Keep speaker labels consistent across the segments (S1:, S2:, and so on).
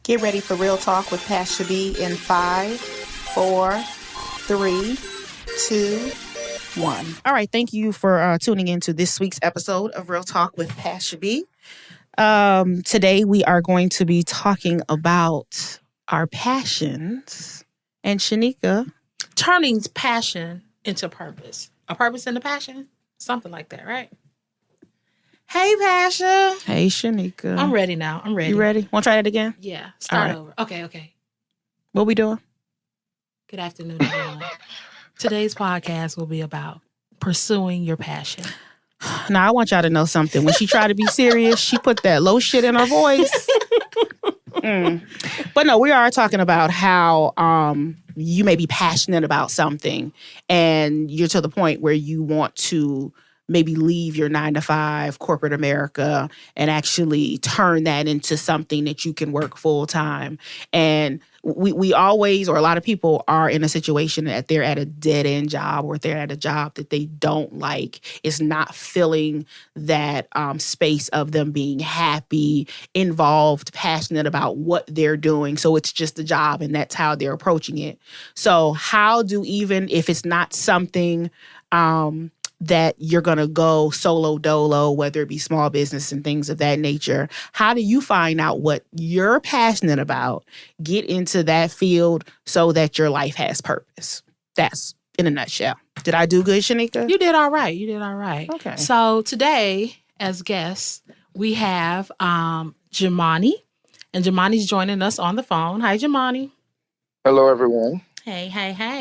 S1: Get ready for Real Talk with Pasha B in 5, 4, 3, 2, 1. All right, thank you for tuning into this week's episode of Real Talk with Pasha B. Today we are going to be talking about our passions. And Sheneka.
S2: Turning passion into purpose. A purpose into passion? Something like that, right? Hey, Pasha.
S1: Hey, Sheneka.
S2: I'm ready now. I'm ready.
S1: You ready? Want to try it again?
S2: Yeah. Start over. Okay.
S1: What we doing?
S2: Good afternoon, everyone. Today's podcast will be about pursuing your passion.
S1: Now, I want y'all to know something. When she tried to be serious, she put that low shit in her voice. But no, we are talking about how you may be passionate about something and you're to the point where you want to maybe leave your 9-to-5 corporate America and actually turn that into something that you can work full time. And we always, or a lot of people are in a situation that they're at a dead end job or they're at a job that they don't like. It's not filling that space of them being happy, involved, passionate about what they're doing. So it's just a job and that's how they're approaching it. So how do, even if it's not something that you're going to go solo dolo, whether it be small business and things of that nature, how do you find out what you're passionate about, get into that field so that your life has purpose? That's in a nutshell. Did I do good, Sheneka?
S2: You did all right.
S1: Okay.
S2: So today, as guests, we have Jumaane. And Jumaane's joining us on the phone. Hi, Jumaane.
S3: Hello, everyone.
S2: Hey.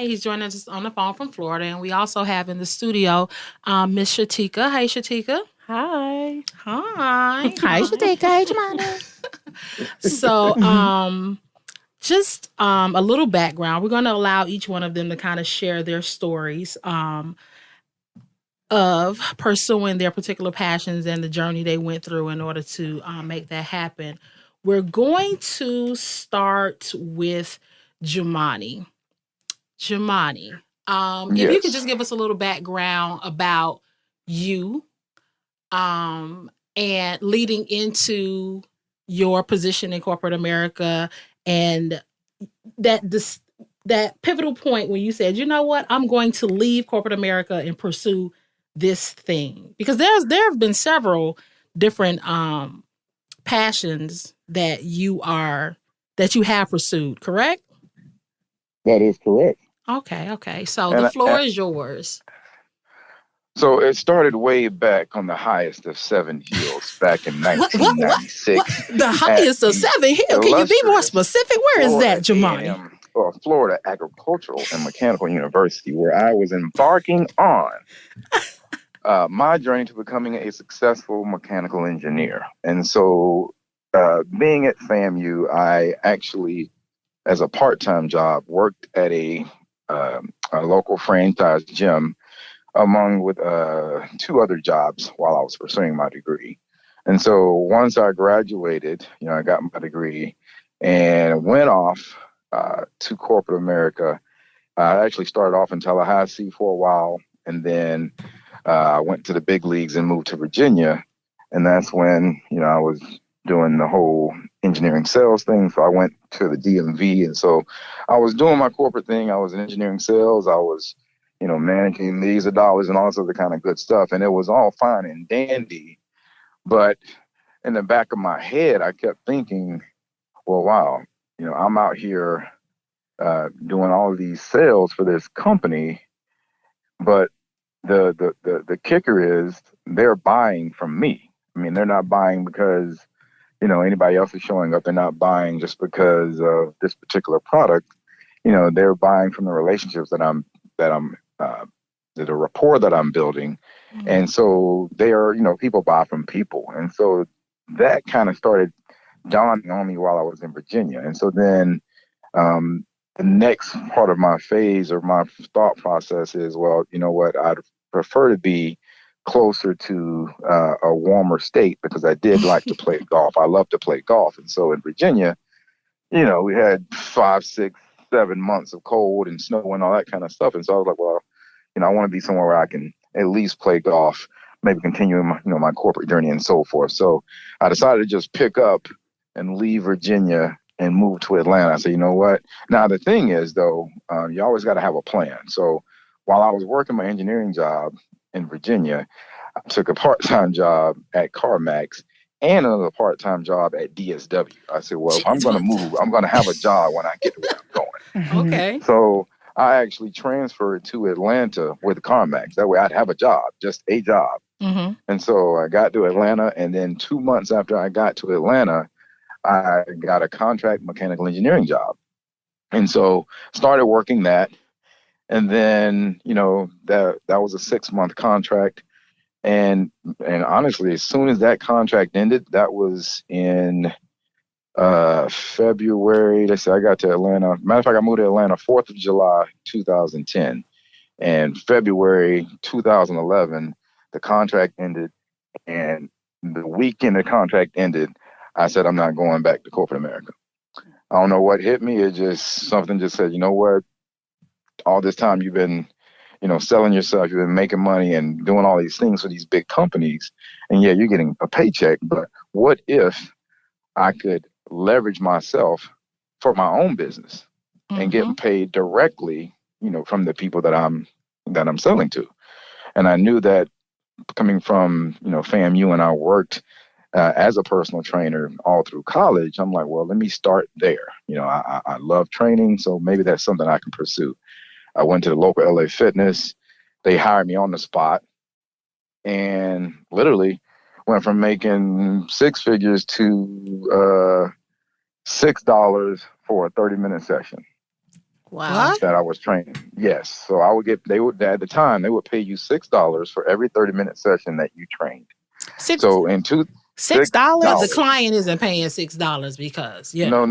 S2: He's joining us on the phone from Florida. And we also have in the studio Miss Shatakia. Hey, Shatakia.
S1: Hi.
S2: Hi,
S1: Shatakia. Hey, Jumaane.
S2: So, just a little background. We're going to allow each one of them to kind of share their stories of pursuing their particular passions and the journey they went through in order to make that happen. We're going to start with Jumaane. Jumaane, if you could just give us a little background about you and leading into your position in corporate America and that pivotal point when you said, you know what, I'm going to leave corporate America and pursue this thing. Because there have been several different passions that you have pursued, correct?
S3: That is correct.
S2: Okay. So the floor is yours.
S3: So it started way back on the highest of 7 hills back in 1996.
S2: The highest of 7 hills? Can you be more specific? Where is that, Jumaane?
S3: Florida Agricultural and Mechanical University, where I was embarking on my journey to becoming a successful mechanical engineer. And so being at FAMU, I actually, as a part-time job, worked at a local franchise gym along with 2 other jobs while I was pursuing my degree. And so once I graduated, I got my degree and went off to corporate America. I actually started off in Tallahassee for a while, and then I went to the big leagues and moved to Virginia. And that's when, I was doing the whole engineering sales thing. So I went to the DMV. And so I was doing my corporate thing. I was in engineering sales. I was, managing millions of dollars and all this other kind of good stuff. And it was all fine and dandy. But in the back of my head, I kept thinking, well, wow, I'm out here doing all of these sales for this company. But the kicker is they're buying from me. I mean, they're not buying because anybody else is showing up. They're not buying just because of this particular product. They're buying from the relationships the rapport that I'm building. Mm-hmm. And so they are, people buy from people. And so that kind of started dawning on me while I was in Virginia. And so then the next part of my phase or my thought process is, well, you know what, I'd prefer to be closer to a warmer state because I did like to play golf. I love to play golf. And so in Virginia, we had 5, 6, 7 months of cold and snow and all that kind of stuff. And so I was like, well, I want to be somewhere where I can at least play golf, maybe continue my corporate journey and so forth. So I decided to just pick up and leave Virginia and moved to Atlanta. I said, you know what? Now, the thing is, though, you always got to have a plan. So while I was working my engineering job in Virginia, I took a part-time job at CarMax and another part-time job at DSW. I said, well, if I'm going to move, I'm going to have a job when I get to where I'm going.
S2: Okay.
S3: So I actually transferred to Atlanta with CarMax. That way I'd have a job, just a job.
S2: Mm-hmm.
S3: And so I got to Atlanta, and then 2 months after I got to Atlanta, I got a contract mechanical engineering job. And so started working that. And then, that was a 6-month contract. And honestly, as soon as that contract ended, that was in February. Let's say I got to Atlanta. Matter of fact, I moved to Atlanta 4th of July, 2010. And February 2011, the contract ended. And the weekend the contract ended, I said, I'm not going back to corporate America. I don't know what hit me. It just, something just said, you know what? All this time you've been, selling yourself, you've been making money and doing all these things for these big companies. And yeah, you're getting a paycheck. But what if I could leverage myself for my own business and get paid directly, from the people that I'm selling to? And I knew that coming from, FAMU, and I worked as a personal trainer all through college. I'm like, well, let me start there. I love training, so maybe that's something I can pursue. I went to the local LA Fitness. They hired me on the spot, and literally went from making 6 figures to $6 for a 30-minute session.
S2: Wow.
S3: That I was training. Yes. So I would get, at the time, they would pay you $6 for every 30-minute session that you trained. So in $6.
S2: But the client isn't paying $6 because,
S3: No.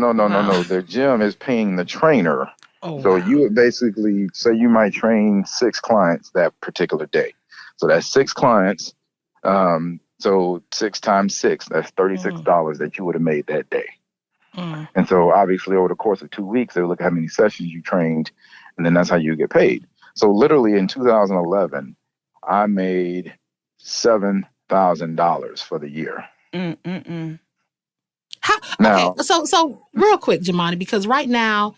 S3: The gym is paying the trainer.
S2: Oh,
S3: so you would basically say you might train 6 clients that particular day. So that's 6 clients. So 6 times 6, that's $36 that you would have made that day. And so obviously over the course of 2 weeks, they would look at how many sessions you trained, and then that's how you get paid. So literally in 2011, I made $7,000 for the year.
S2: Now, okay, so real quick, Jumaane, because right now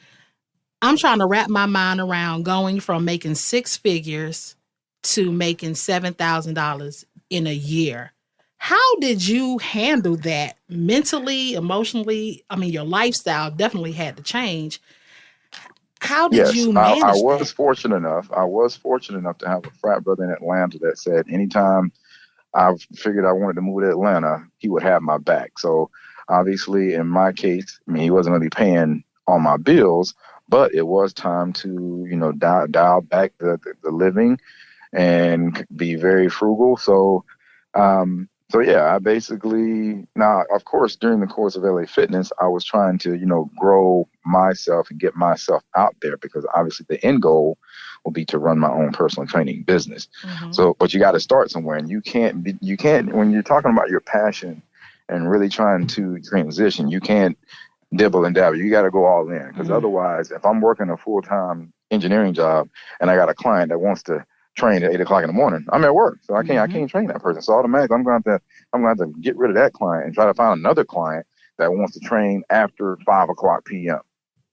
S2: I'm trying to wrap my mind around going from making 6 figures to making $7,000 in a year. How did you handle that mentally, emotionally? I mean, your lifestyle definitely had to change. How did you manage
S3: I was fortunate enough to have a frat brother in Atlanta that said anytime I figured I wanted to move to Atlanta, he would have my back. So obviously in my case, I mean, he wasn't going to be paying all my bills, but it was time to, dial back the living and be very frugal. So yeah, I basically, now, of course, during the course of LA Fitness, I was trying to, grow myself and get myself out there, because obviously the end goal will be to run my own personal training business. So, but you got to start somewhere, and you can't, when you're talking about your passion and really trying to transition, you can't dibble and dabble. You got to go all in, because otherwise, if I'm working a full-time engineering job and I got a client that wants to train at 8 o'clock in the morning, I'm at work, so I can't train that person. So automatically, I'm going to have to get rid of that client and try to find another client that wants to train after 5 o'clock p.m.,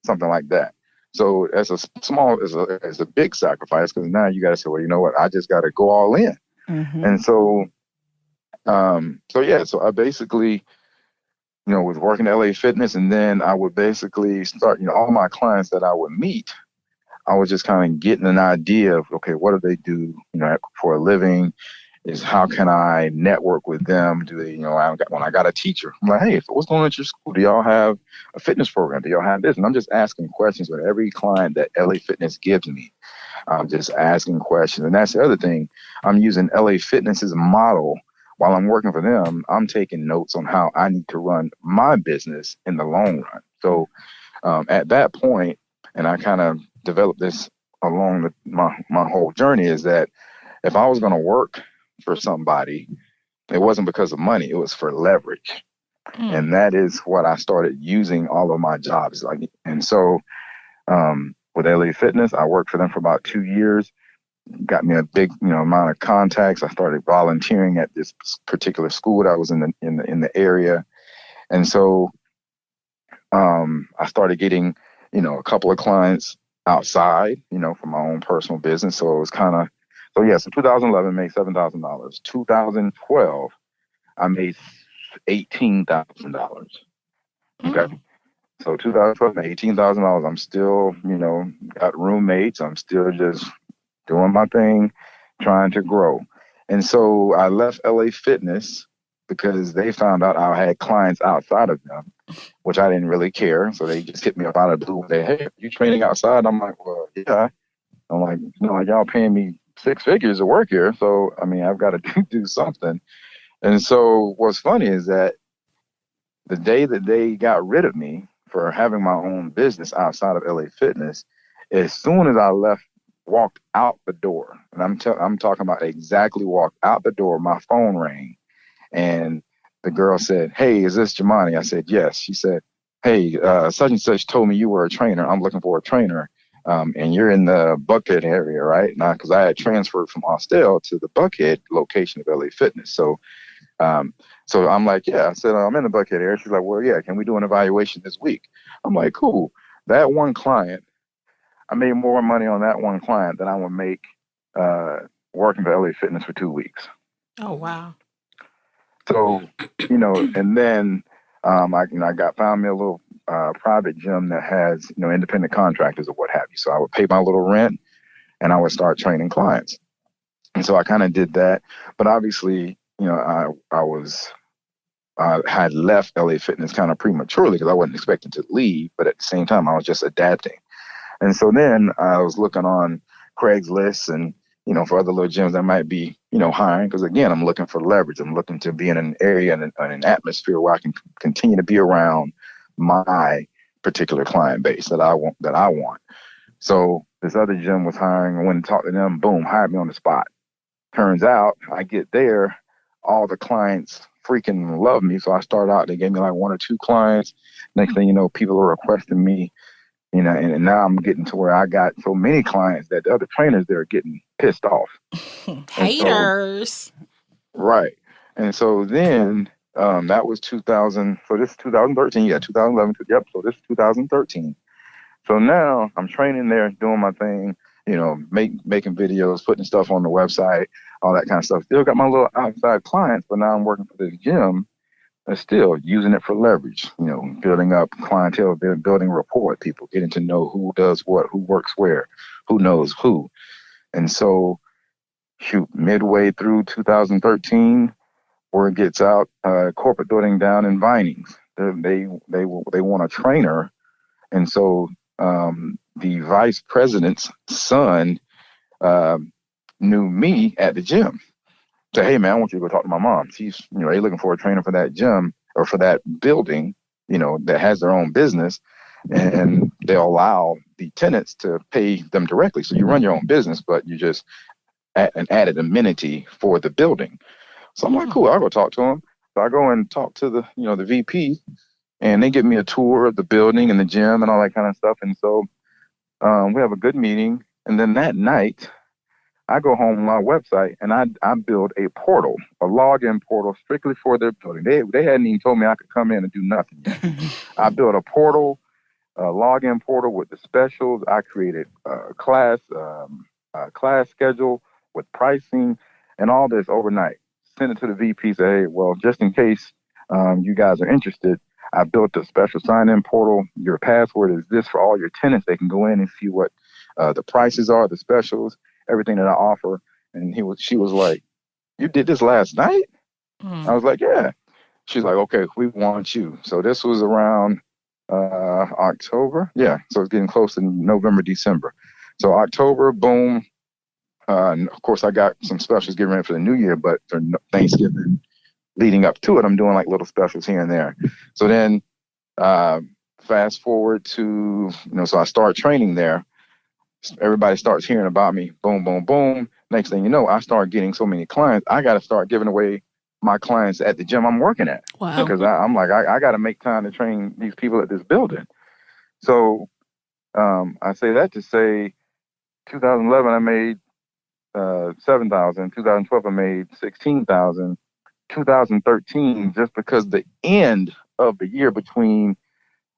S3: something like that. So it's a big sacrifice, because now you got to say, well, you know what, I just got to go all in. And so, so I basically, was working at LA Fitness, and then I would basically start, all my clients that I would meet, I was just kind of getting an idea of, okay, what do they do, for a living? Is how can I network with them? Do they, when I got a teacher, I'm like, hey, so what's going on at your school? Do y'all have a fitness program? Do y'all have this? And I'm just asking questions with every client that LA Fitness gives me. I'm just asking questions. And that's the other thing. I'm using LA Fitness as a model. While I'm working for them, I'm taking notes on how I need to run my business in the long run. So at that point, and I kind of developed this along my whole journey, is that if I was going to work for somebody, it wasn't because of money, it was for leverage. And that is what I started using all of my jobs like. And so with LA Fitness, I worked for them for about 2 years, got me a big amount of contacts. I started volunteering at this particular school that was in the area. And so I started getting, a couple of clients outside, for my own personal business. So it was so 2011 made $7,000. 2012, I made $18,000. Okay.
S2: Mm.
S3: So 2012, made $18,000. I'm still, got roommates. I'm still just doing my thing, trying to grow. And so I left LA Fitness because they found out I had clients outside of them, which I didn't really care. So they just hit me up out of the blue. They, hey, you training outside? I'm like, well, yeah. I'm like, y'all paying me six figures to work here. So, I mean, I've got to do something. And so what's funny is that the day that they got rid of me for having my own business outside of LA Fitness, as soon as I walked out the door, and I'm talking about exactly walked out the door, my phone rang, and the girl said, "Hey, is this Jumaane?" I said, "Yes." She said, "Hey, such and such told me you were a trainer. I'm looking for a trainer, and you're in the Buckhead area, right?" Now, because I had transferred from Austell to the Buckhead location of LA Fitness, um, so I'm like, yeah. I said, I'm in the Buckhead area. She's like, well, yeah, can we do an evaluation this week? I'm like, cool. That one client, I made more money on that one client than I would make uh, working for LA Fitness for 2 weeks.
S2: Oh, wow.
S3: So, and then I found me a little private gym that has, independent contractors or what have you. So I would pay my little rent and I would start training clients. And so I kind of did that. But obviously, I had left LA Fitness kind of prematurely because I wasn't expecting to leave, but at the same time, I was just adapting. And so then I was looking on Craigslist and, for other little gyms that might be, hiring. Because again, I'm looking for leverage. I'm looking to be in an area and an atmosphere where I can continue to be around my particular client base that I want. So this other gym was hiring. I went and talked to them. Boom, hired me on the spot. Turns out I get there, all the clients freaking love me. So I start out, they gave me like one or two clients. Next thing you know, people are requesting me, and now I'm getting to where I got so many clients that the other trainers, they're getting pissed off.
S2: Haters.
S3: Right. And so then that was 2000. So this is 2013. Yeah, 2011. Yep. So this is 2013. So now I'm training there, doing my thing, making videos, putting stuff on the website, all that kind of stuff. Still got my little outside clients, but now I'm working for this gym and still using it for leverage, building up clientele, building rapport with people, getting to know who does what, who works where, who knows who. And so, midway through 2013, word gets out, corporate building down in Vinings. They want a trainer. And so the vice president's son knew me at the gym. Said, hey, man, I want you to go talk to my mom. She's, they're looking for a trainer for that gym or for that building, that has their own business. And they'll allow the tenants to pay them directly. So you run your own business, but you just an added amenity for the building. So I'm like, cool, I'll go talk to them. So I go and talk to the VP, and they give me a tour of the building and the gym and all that kind of stuff. And so we have a good meeting. And then that night, I go home on my website and I build a portal, a login portal strictly for their building. They hadn't even told me I could come in and do nothing yet. I built a portal, a login portal with the specials. I created a class schedule with pricing and all this overnight. Send it to the VP, say, hey, well, just in case you guys are interested, I built a special sign-in portal. Your password is this for all your tenants. They can go in and see what the prices are, the specials, everything that I offer. And she was like, you did this last night? I was like, yeah. She's like, okay, we want you. So this was around October. Yeah. So it's getting close to November, December. So October, boom. And of course, I got some specials getting ready for the new year, but for Thanksgiving leading up to it, I'm doing like little specials here and there. So then fast forward to, so I start training there. Everybody starts hearing about me. Boom, boom, boom. Next thing you know, I start getting so many clients. I got to start giving away my clients at the gym I'm working at.
S2: Wow.
S3: Because I'm like, I got to make time to train these people at this building. So I say that to say 2011, I made 7,000. 2012, I made 16,000. 2013, just because the end of the year between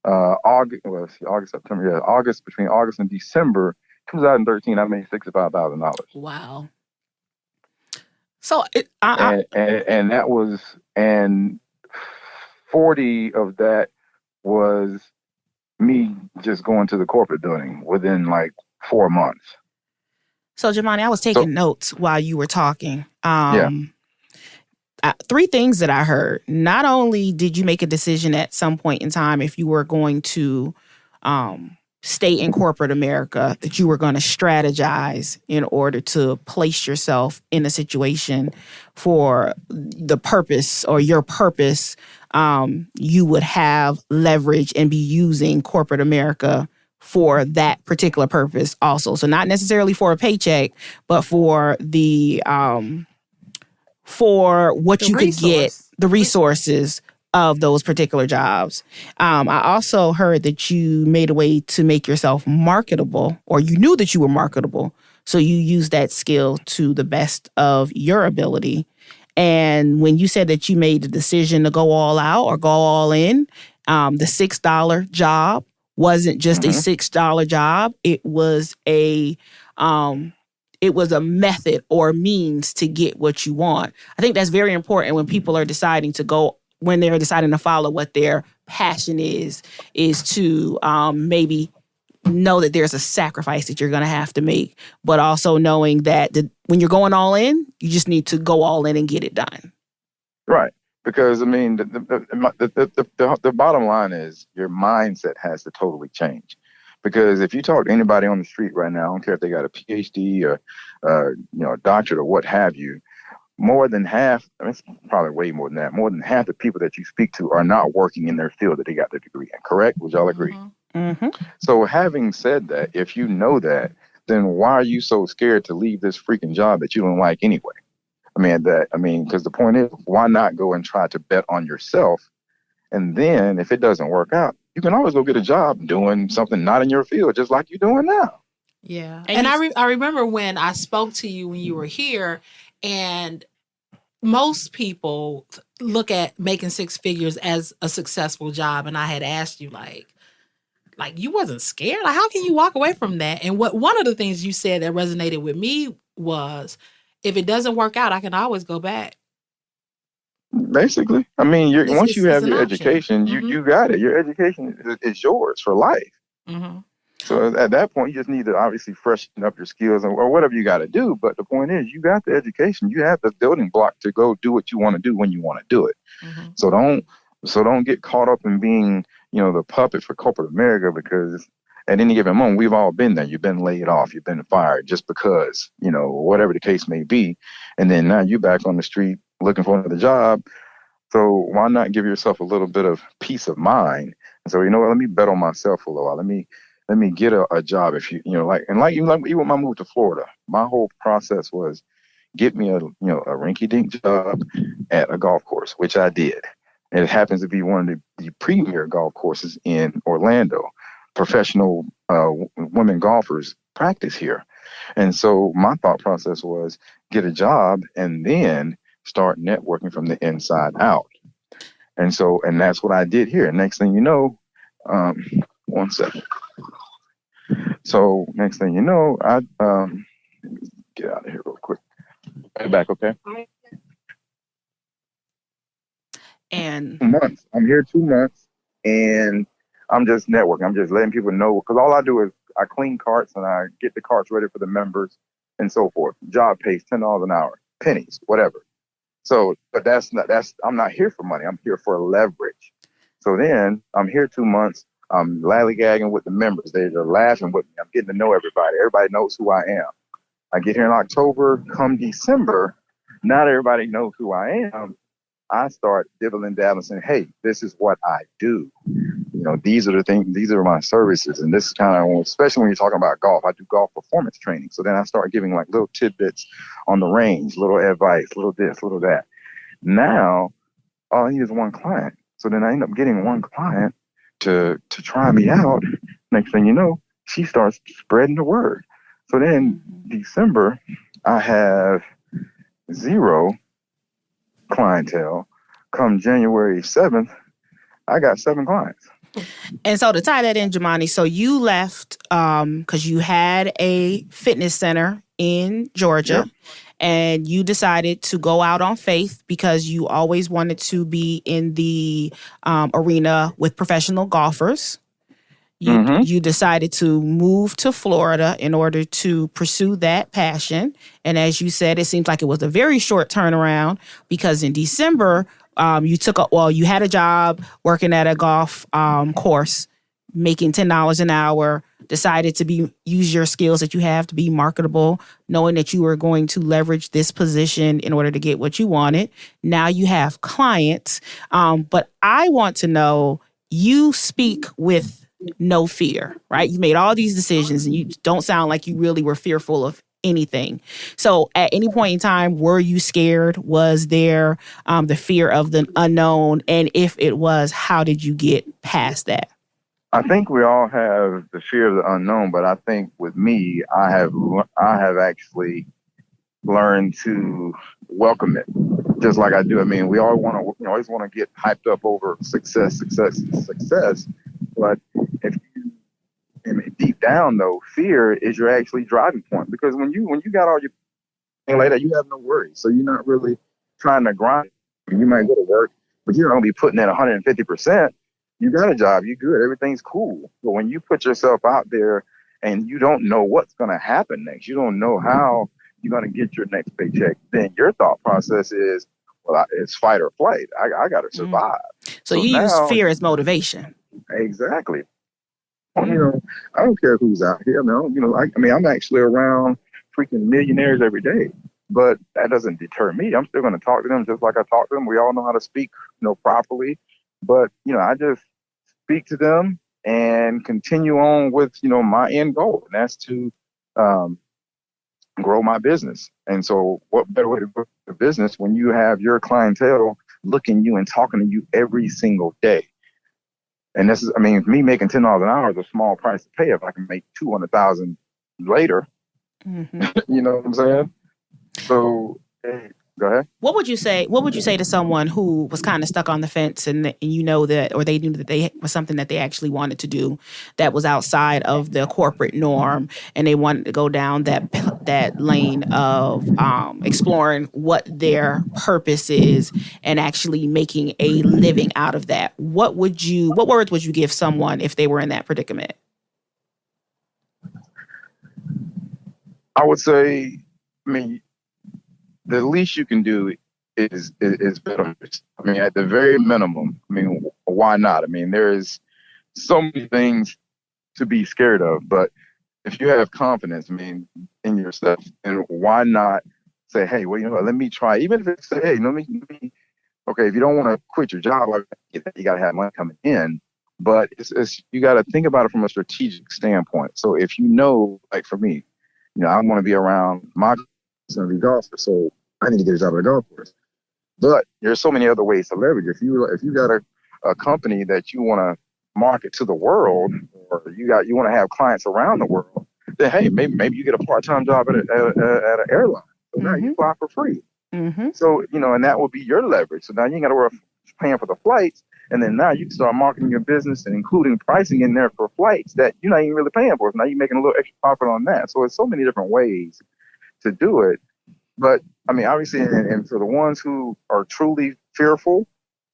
S3: August, well, let's see, August, September, yeah, August, between August and December 2013, I made $65,000.
S1: Wow. So
S3: And that was, and 40 of that was me just going to the corporate building within like 4 months.
S1: so Jumaane, I was
S3: So,
S1: taking notes while you were talking.
S3: yeah.
S1: Three things that I heard. Not only did you make a decision at some point in time if you were going to stay in corporate America, that you were going to strategize in order to place yourself in a situation for the purpose or your purpose. You would have leverage and be using corporate America for that particular purpose also. So not necessarily for a paycheck, but for the for what you could get, the resources of those particular jobs. I also heard that you made a way to make yourself marketable, or you knew that you were marketable. So you used that skill to the best of your ability. And when you said that you made the decision to go all out or go all in, the $6 job wasn't just a $6 job. It was a method or means to get what you want. I think that's very important when people are deciding to go, when they're deciding to follow what their passion is to maybe know that there's a sacrifice that you're going to have to make, but also knowing that when you're going all in, you just need to go all in and get it done.
S3: Right. Because I mean, the bottom line is your mindset has to totally change. Because if you talk to anybody on the street right now, I don't care if they got a PhD or a doctorate or what have you, more than half, I mean, it's probably way more than that, more than half the people that you speak to are not working in their field that they got their degree in. Correct? Would y'all agree?
S1: Mm-hmm.
S3: So having said that, if you know that, then why are you so scared to leave this freaking job that you don't like anyway? Because the point is, why not go and try to bet on yourself? And then if it doesn't work out, you can always go get a job doing something not in your field, just like you're doing now.
S2: Yeah. And I remember when I spoke to you when you were here, and most people look at making six figures as a successful job. And I had asked you, like you wasn't scared? Like, how can you walk away from that? And one of the things you said that resonated with me was, if it doesn't work out, I can always go back.
S3: Basically, I mean, once you have your education, you got it. Your education is yours for life.
S2: Mm-hmm.
S3: So at that point, you just need to obviously freshen up your skills or whatever you got to do. But the point is, you got the education. You have the building block to go do what you want to do when you want to do it.
S2: Mm-hmm.
S3: So don't get caught up in being, the puppet for corporate America, because at any given moment, we've all been there. You've been laid off. You've been fired just because, whatever the case may be. And then now you're back on the street looking for another job. So why not give yourself a little bit of peace of mind? And so, let me bet on myself for a little while. Let me get a job. If even when I moved to Florida, my whole process was get me a rinky-dink job at a golf course, which I did. And it happens to be one of the premier golf courses in Orlando. Professional women golfers practice here. And so my thought process was get a job and then start networking from the inside out. And that's what I did here. Next thing you know, one second. So next thing you know, I get out of here real quick. Right back, okay?
S1: And
S3: 2 months. I'm here 2 months, and I'm just networking. I'm just letting people know, because all I do is I clean carts and I get the carts ready for the members and so forth. Job pays $10 an hour, pennies, whatever. So, but I'm not here for money. I'm here for leverage. So then I'm here 2 months. I'm lollygagging with the members. They're laughing with me. I'm getting to know everybody. Everybody knows who I am. I get here in October. Come December, not everybody knows who I am. I start dibbling dabbling, saying, "Hey, this is what I do. These are the things. These are my services." And this is kind of, especially when you're talking about golf. I do golf performance training. So then I start giving like little tidbits on the range, little advice, little this, little that. Now, all I need is one client. So then I end up getting one client to try me out. Next thing you know, she starts spreading the word. So then December, I have 0 clientele. Come January 7th, I got 7 clients.
S1: And so to tie that in, Jumaane, so you left because you had a fitness center in Georgia.
S3: Yep.
S1: And you decided to go out on faith because you always wanted to be in the arena with professional golfers.
S3: Mm-hmm.
S1: You decided to move to Florida in order to pursue that passion. And as you said, it seems like it was a very short turnaround because in December, you had a job working at a golf course, making $10 an hour, decided to use your skills that you have to be marketable, knowing that you were going to leverage this position in order to get what you wanted. Now you have clients. But I want to know, you speak with no fear, right? You made all these decisions and you don't sound like you really were fearful of anything. So at any point in time, were you scared? Was there the fear of the unknown? And if it was, how did you get past that?
S3: I think we all have the fear of the unknown, but I think with me, I have actually learned to welcome it, just like I do. I mean, we all always want to get hyped up over success, but if you, and deep down though, fear is your actually driving point, because when you got all your thing like that, you have no worries, so you're not really trying to grind. You might go to work, but you're gonna be putting in 150%. You got a job, you good, everything's cool. But when you put yourself out there and you don't know what's going to happen next, you don't know how you're going to get your next paycheck, then your thought process is, well, it's fight or flight. I got to survive.
S1: So you use fear as motivation.
S3: Exactly. I don't care who's out here. No, I'm actually around freaking millionaires every day, but that doesn't deter me. I'm still going to talk to them just like I talk to them. We all know how to speak, properly. But, I just speak to them and continue on with, my end goal. And that's to grow my business. And so what better way to grow a business when you have your clientele looking at you and talking to you every single day? And this is, me making $10 an hour is a small price to pay if I can make 200,000 later.
S1: Mm-hmm.
S3: You know what I'm saying? So, go ahead.
S1: What would you say to someone who was kind of stuck on the fence and they knew that they was something that they actually wanted to do that was outside of the corporate norm, and they wanted to go down that lane of exploring what their purpose is and actually making a living out of that? What words would you give someone if they were in that predicament?
S3: I would say, the least you can do is better. At the very minimum, why not? There's so many things to be scared of, but if you have confidence, in yourself, then why not say, hey, well, let me try. Even if it's say, hey, let me, okay, if you don't want to quit your job, you got to have money coming in, but it's you got to think about it from a strategic standpoint. So if like for me, I want to be around my golfer, so I need to get a job at a golf course. But there's so many other ways to leverage. If you got a company that you want to market to the world, or you want to have clients around the world, then hey, maybe you get a part-time job at an airline. So now you fly for free.
S1: Mm-hmm.
S3: So and that will be your leverage. So now you ain't got to worry paying for the flights, and then now you can start marketing your business and including pricing in there for flights that you're not even really paying for. So now you're making a little extra profit on that. So it's so many different ways to do it. But obviously, and for the ones who are truly fearful,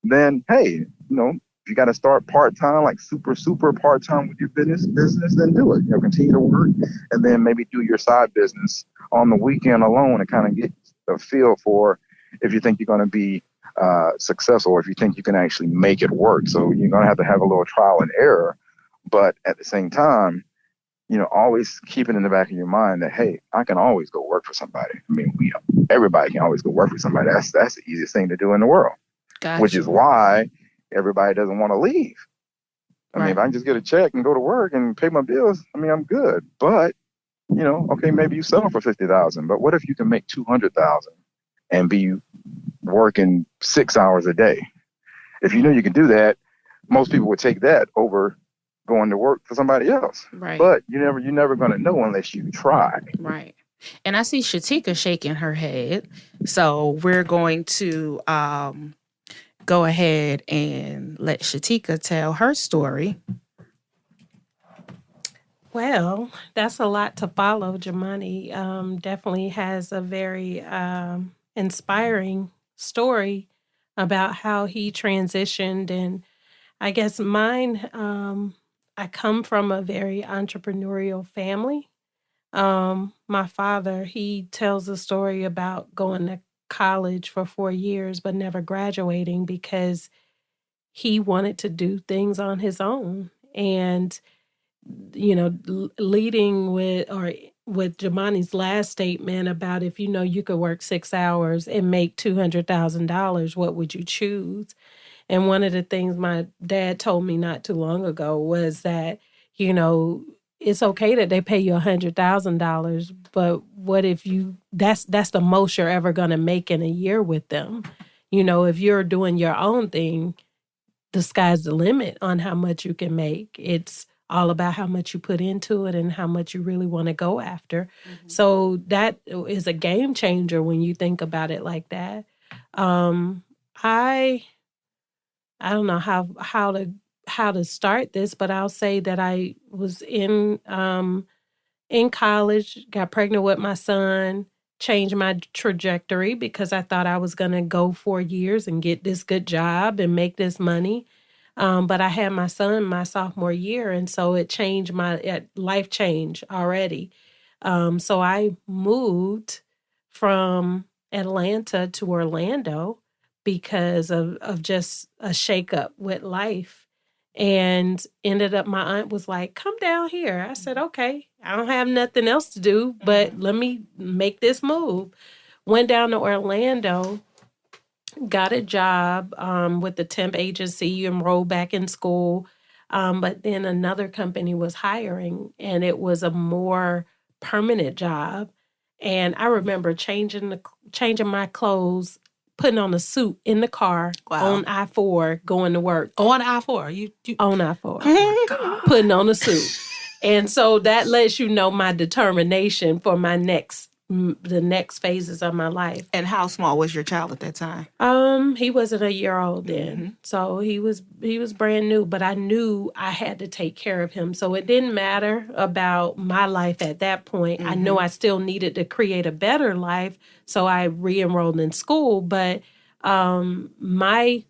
S3: then hey, if you got to start part-time, like super part-time with your business, then do it. Continue to work, and then maybe do your side business on the weekend alone, and kind of get a feel for if you think you're going to be successful, or if you think you can actually make it work. So you're going to have a little trial and error, but at the same time, always keep it in the back of your mind that, hey, I can always go work for somebody. Everybody can always go work for somebody. That's the easiest thing to do in the world.
S1: Gotcha.
S3: Which is why everybody doesn't want to leave.
S1: Right.
S3: If I can just get a check and go to work and pay my bills, I'm good. But, okay, maybe you settle for $50,000, but what if you can make $200,000 and be working 6 hours a day? If you know you can do that, most people would take that over going to work for somebody else.
S1: Right.
S3: But you're never going to know unless you try.
S1: Right. And I see Shatakia shaking her head. So we're going to go ahead and let Shatakia tell her story.
S4: Well, that's a lot to follow. Jumaane definitely has a very inspiring story about how he transitioned. And I guess mine, I come from a very entrepreneurial family. My father, he tells a story about going to college for 4 years, but never graduating because he wanted to do things on his own. And leading with Jumaane's last statement about if you could work 6 hours and make $200,000, what would you choose? And one of the things my dad told me not too long ago was that, it's okay that they pay you $100,000, but what if that's the most you're ever going to make in a year with them? If you're doing your own thing, the sky's the limit on how much you can make. It's all about how much you put into it and how much you really want to go after. Mm-hmm. So that is a game changer when you think about it like that. I don't know how to start this, but I'll say that I was in college, got pregnant with my son, changed my trajectory because I thought I was going to go 4 years and get this good job and make this money. But I had my son my sophomore year, and so it changed my life change already. So I moved from Atlanta to Orlando because of just a shakeup with life. And ended up, my aunt was like, come down here. I said, okay, I don't have nothing else to do, but let me make this move. Went down to Orlando, got a job with the temp agency, enrolled back in school. But then another company was hiring, and it was a more permanent job. And I remember changing my clothes, putting on a suit in the car on I-4, going to work.
S2: On I-4? You
S4: on I-4. Putting on a suit. And so that lets you know my determination for the next phases of my life.
S1: And how small was your child at that time?
S4: He wasn't a year old then. Mm-hmm. So he was brand new, but I knew I had to take care of him. So it didn't matter about my life at that point. Mm-hmm. I know I still needed to create a better life, so I re-enrolled in school, but my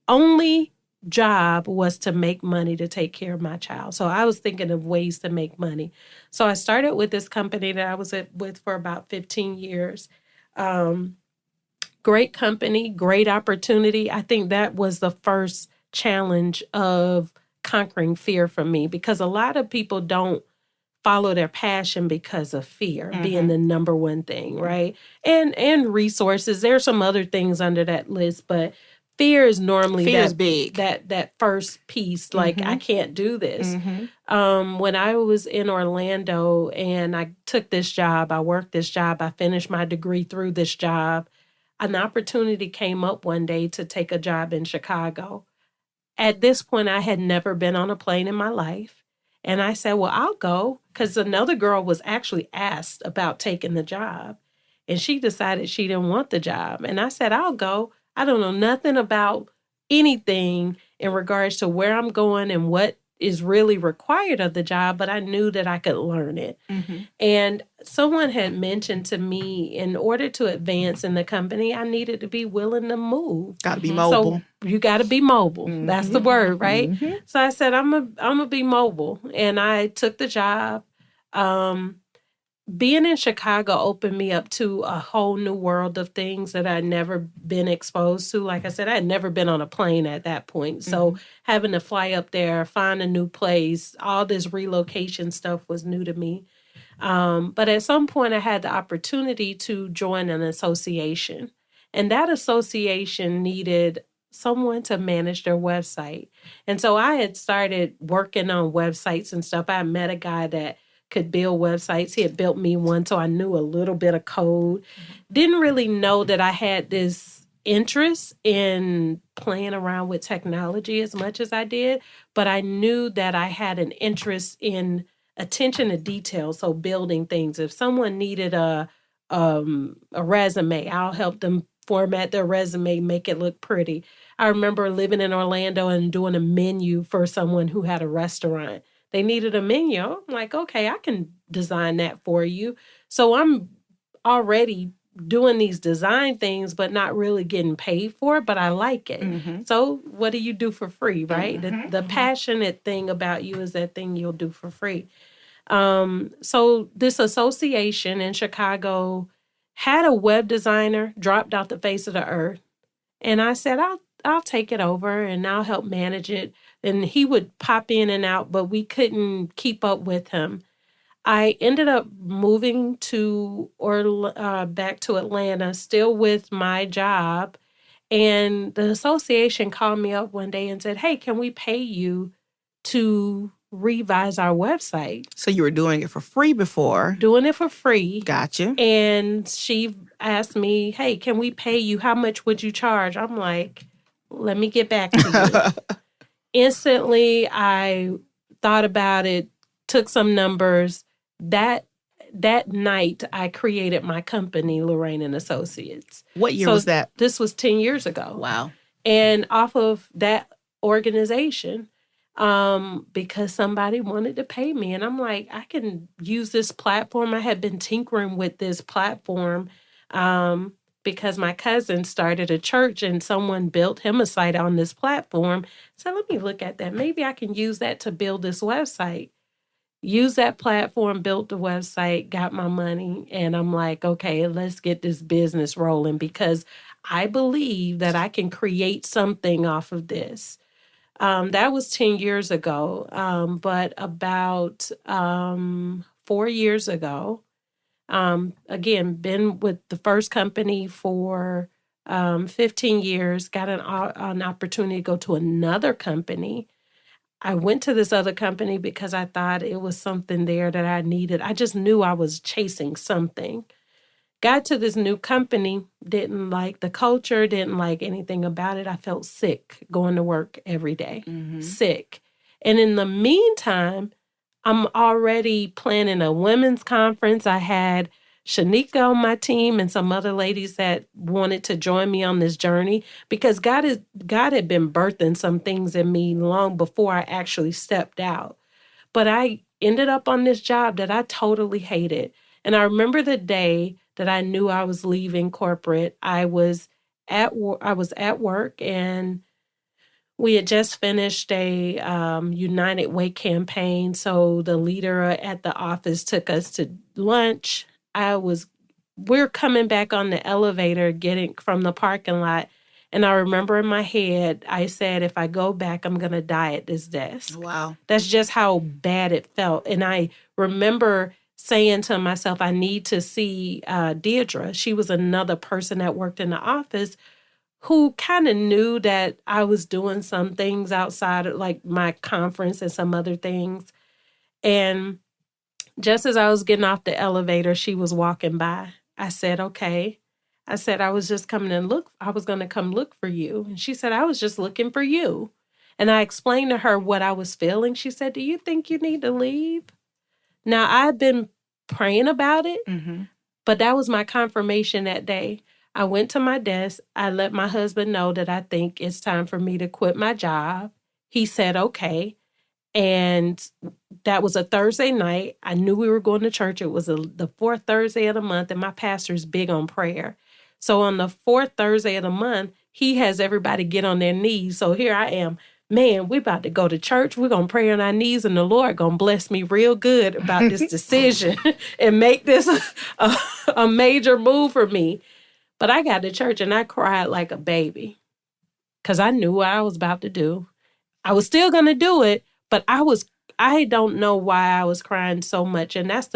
S4: only job was to make money to take care of my child. So I was thinking of ways to make money. So I started with this company that I was with for about 15 years. Great company, great opportunity. I think that was the first challenge of conquering fear for me, because a lot of people don't follow their passion because of fear being the number one thing, right? And resources. There's some other things under that list, but fear is normally
S1: big.
S4: That first piece, like I can't do this. When I was in Orlando and I took this job, I worked this job, I finished my degree through this job, an opportunity came up one day to take a job in Chicago. At this point, I had never been on a plane in my life. And I said, well, I'll go, because another girl was actually asked about taking the job. And she decided she didn't want the job. And I said, I'll go. I don't know nothing about anything in regards to where I'm going and what is really required of the job, but I knew that I could learn it. And someone had mentioned to me, in order to advance in the company, I needed to be willing to move.
S1: Got to be mobile.
S4: So you got to be mobile. That's the word, right? So I said, I'm a be mobile. And I took the job. Being in Chicago opened me up to a whole new world of things that I'd never been exposed to. Like I said, I had never been on a plane at that point. So having to fly up there, find a new place, all this relocation stuff was new to me. But at some point I had the opportunity to join an association. And that association needed someone to manage their website. And so I had started working on websites and stuff. I met a guy that could build websites. He had built me one, so I knew a little bit of code. Didn't really know that I had this interest in playing around with technology as much as I did, but I knew that I had an interest in attention to detail, so building things. If someone needed a resume, I'll help them format their resume, make it look pretty. I remember living in Orlando and doing a menu for someone who had a restaurant. They needed a menu. I'm like, okay, I can design that for you. So I'm already doing these design things, but not really getting paid for it, but I like it.
S1: Mm-hmm.
S4: So what do you do for free, right?
S1: Mm-hmm.
S4: The passionate thing about you is that thing you'll do for free. So this association in Chicago had a web designer dropped off the face of the earth. And I said, I'll take it over and I'll help manage it. And he would pop in and out, but we couldn't keep up with him. I ended up moving to back to Atlanta, still with my job. And the association called me up one day and said, hey, can we pay you to revise our website?
S1: So you were doing it for free before.
S4: Doing it for free.
S1: Gotcha.
S4: And she asked me, hey, can we pay you? How much would you charge? I'm like, let me get back to you. Instantly, I thought about it, took some numbers. That night, I created my company, Lorraine and Associates.
S1: What year was that?
S4: This was 10 years ago.
S1: Wow.
S4: And off of that organization, because somebody wanted to pay me. And I'm like, I can use this platform. I had been tinkering with this platform because my cousin started a church and someone built him a site on this platform. So let me look at that. Maybe I can use that to build this website. Use that platform, built the website, got my money. And I'm like, okay, let's get this business rolling because I believe that I can create something off of this. That was 10 years ago. But about 4 years ago, again, been with the first company for 15 years, got an opportunity to go to another company. I went to this other company because I thought it was something there that I needed. I just knew I was chasing something. Got to this new company, didn't like the culture, didn't like anything about it. I felt sick going to work every day, sick. And in the meantime, I'm already planning a women's conference. I had Sheneka on my team and some other ladies that wanted to join me on this journey because God had been birthing some things in me long before I actually stepped out. But I ended up on this job that I totally hated. And I remember the day that I knew I was leaving corporate. I was at work and we had just finished a United Way campaign. So the leader at the office took us to lunch. We're coming back on the elevator, getting from the parking lot. And I remember in my head, I said, if I go back, I'm going to die at this desk.
S1: Wow.
S4: That's just how bad it felt. And I remember saying to myself, I need to see Deidre. She was another person that worked in the office who kind of knew that I was doing some things outside of like my conference and some other things. And just as I was getting off the elevator, she was walking by. I said, okay. I said, I was just coming and I was going to come look for you. And she said, I was just looking for you. And I explained to her what I was feeling. She said, do you think you need to leave? Now, I've been praying about it, but that was my confirmation that day. I went to my desk. I let my husband know that I think it's time for me to quit my job. He said, okay. And that was a Thursday night. I knew we were going to church. It was the fourth Thursday of the month, and my pastor's big on prayer. So on the fourth Thursday of the month, he has everybody get on their knees. So here I am. Man, we're about to go to church. We're going to pray on our knees, and the Lord going to bless me real good about this decision and make this a major move for me. But I got to church, and I cried like a baby because I knew what I was about to do. I was still going to do it, but I don't know why I was crying so much. And that's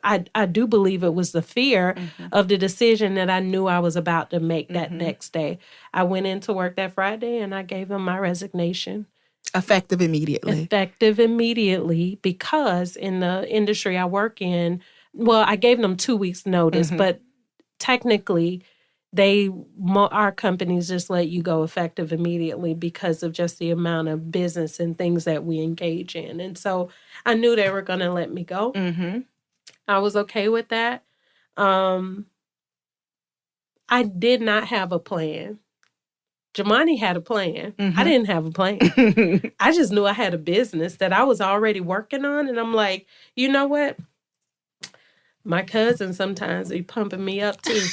S4: I do believe it was the fear of the decision that I knew I was about to make that next day. I went into work that Friday and I gave him my resignation.
S1: Effective immediately.
S4: Because in the industry I work in, well, I gave them 2 weeks notice, but technically our companies just let you go effective immediately because of just the amount of business and things that we engage in. And so I knew they were going to let me go. I was okay with that. I I did not have a plan. Jumaane had a plan. I didn't have a plan. I just knew I had a business that I was already working on. And I'm like, you know what? My cousin sometimes be pumping me up too.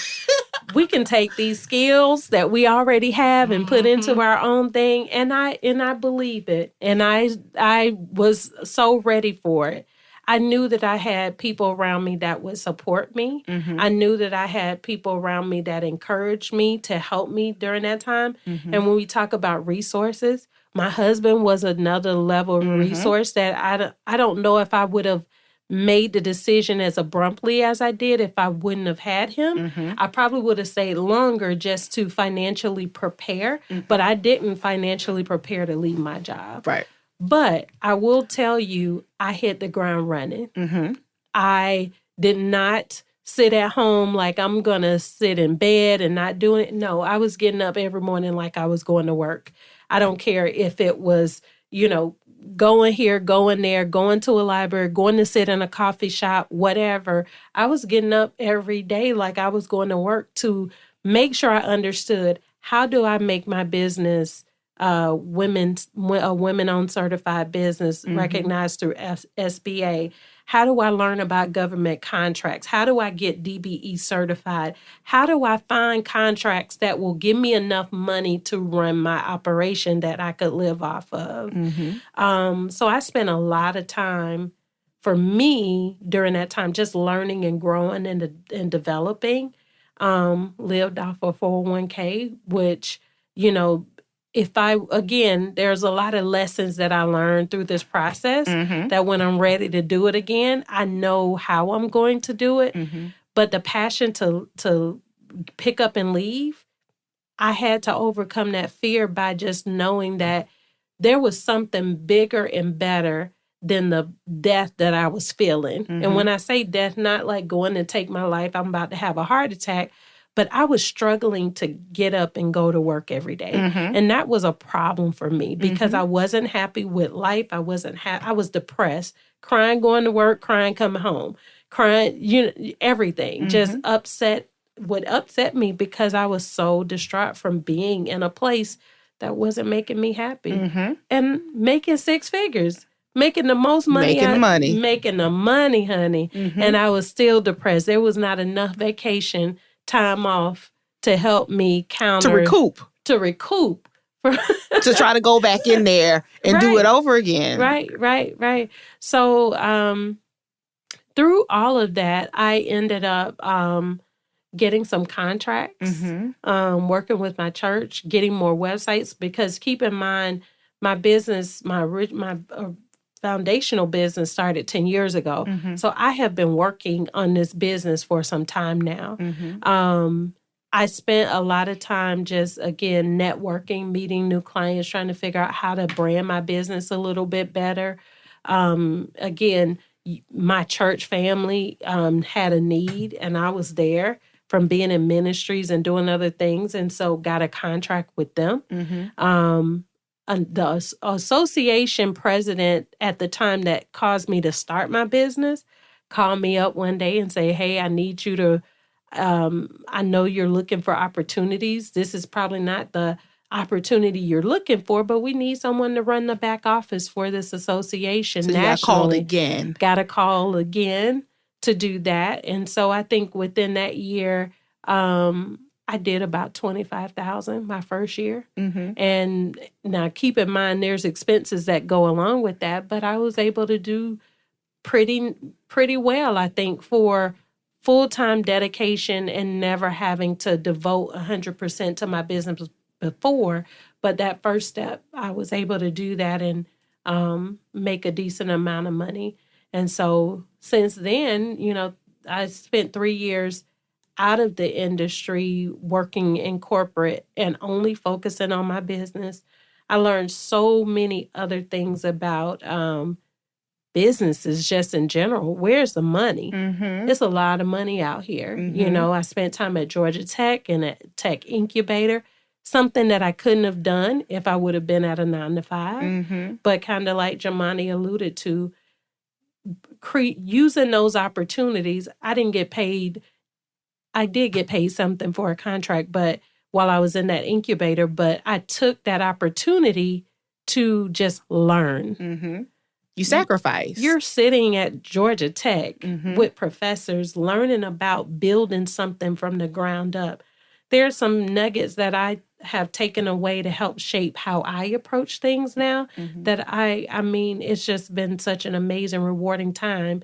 S4: We can take these skills that we already have and put into our own thing. And I believe it. And I was so ready for it. I knew that I had people around me that would support me. I knew that I had people around me that encouraged me to help me during that time. And when we talk about resources, my husband was another level of resource that I don't know if I would have made the decision as abruptly as I did if I wouldn't have had him. I probably would have stayed longer just to financially prepare, but I didn't financially prepare to leave my job.
S1: Right.
S4: But I will tell you, I hit the ground running. I did not sit at home like I'm going to sit in bed and not doing it. No, I was getting up every morning like I was going to work. I don't care if it was, going here, going there, going to a library, going to sit in a coffee shop, whatever. I was getting up every day like I was going to work to make sure I understood, how do I make my business a women-owned certified business recognized through SBA? How do I learn about government contracts? How do I get DBE certified? How do I find contracts that will give me enough money to run my operation that I could live off of? So I spent a lot of time, for me, during that time, just learning and growing and developing. Lived off of 401k, which, there's a lot of lessons that I learned through this process that when I'm ready to do it again, I know how I'm going to do it. But the passion to pick up and leave, I had to overcome that fear by just knowing that there was something bigger and better than the death that I was feeling. And when I say death, not like going to take my life, I'm about to have a heart attack, but I was struggling to get up and go to work every day. And that was a problem for me because I wasn't happy with life. I was depressed, crying going to work, crying coming home, crying, everything just would upset me because I was so distraught from being in a place that wasn't making me happy. And making six figures. Making the most money. Making the money, honey. And I was still depressed. There was not enough vacation time off to help me counter. To recoup.
S1: To try to go back in there and do it over again.
S4: Right. So through all of that, I ended up getting some contracts, working with my church, getting more websites, because keep in mind, my business, my foundational business started 10 years ago. So I have been working on this business for some time now. I spent a lot of time just, again, networking, meeting new clients, trying to figure out how to brand my business a little bit better. Again, my church family had a need, and I was there from being in ministries and doing other things, and so got a contract with them. The association president at the time that caused me to start my business called me up one day and say, hey, I need you to, I know you're looking for opportunities. This is probably not the opportunity you're looking for, but we need someone to run the back office for this association
S1: so
S4: nationally.
S1: Got
S4: to call again to do that. And so I think within that year, I did about $25,000 my first year. And now keep in mind, there's expenses that go along with that, but I was able to do pretty well, I think, for full-time dedication and never having to devote 100% to my business before. But that first step, I was able to do that and make a decent amount of money. And so since then, I spent 3 years out of the industry working in corporate and only focusing on my business. I learned so many other things about businesses just in general. Where's the money? It's a lot of money out here. I spent time at Georgia Tech and at Tech Incubator, something that I couldn't have done if I would have been at a 9-to-5. But kind of like Jumaane alluded to, using those opportunities, I didn't get paid I did get paid something for a contract, but while I was in that incubator, but I took that opportunity to just learn.
S1: Mm-hmm. You sacrifice.
S4: You're sitting at Georgia Tech
S1: Mm-hmm.
S4: with professors learning about building something from the ground up. There's some nuggets that I have taken away to help shape how I approach things now.
S1: Mm-hmm.
S4: That I mean, it's just been such an amazing, rewarding time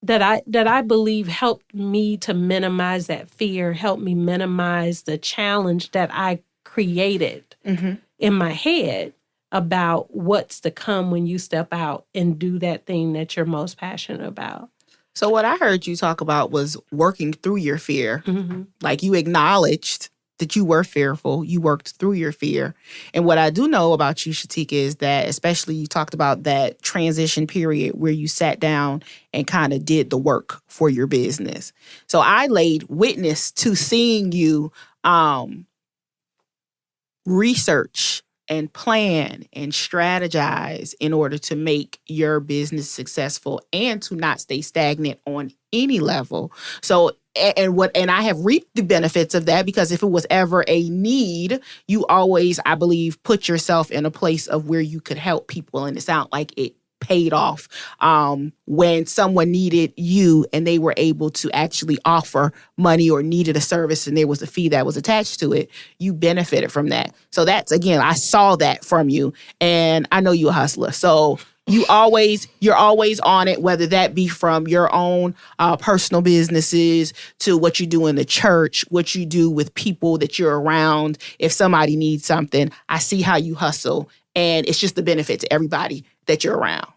S4: that I believe helped me to minimize that fear, helped me minimize the challenge that I created
S1: Mm-hmm.
S4: in my head about what's to come when you step out and do that thing that you're most passionate about.
S1: So what I heard you talk about was working through your fear.
S4: Mm-hmm.
S1: Like you acknowledged that you were fearful. You worked through your fear. And what I do know about you, Shatakia, is that especially you talked about that transition period where you sat down and kind of did the work for your business. So I laid witness to seeing you research and plan and strategize in order to make your business successful and to not stay stagnant on any level. So and I have reaped the benefits of that, because if it was ever a need, you always, I believe, put yourself in a place of where you could help people, and it sounded like it paid off when someone needed you and they were able to actually offer money or needed a service and there was a fee that was attached to it. You benefited from that. So that's, again, I saw that from you, and I know you're a hustler. So you're always on it, whether that be from your own personal businesses to what you do in the church, what you do with people that you're around. If somebody needs something, I see how you hustle, and it's just the benefit to everybody that you're around.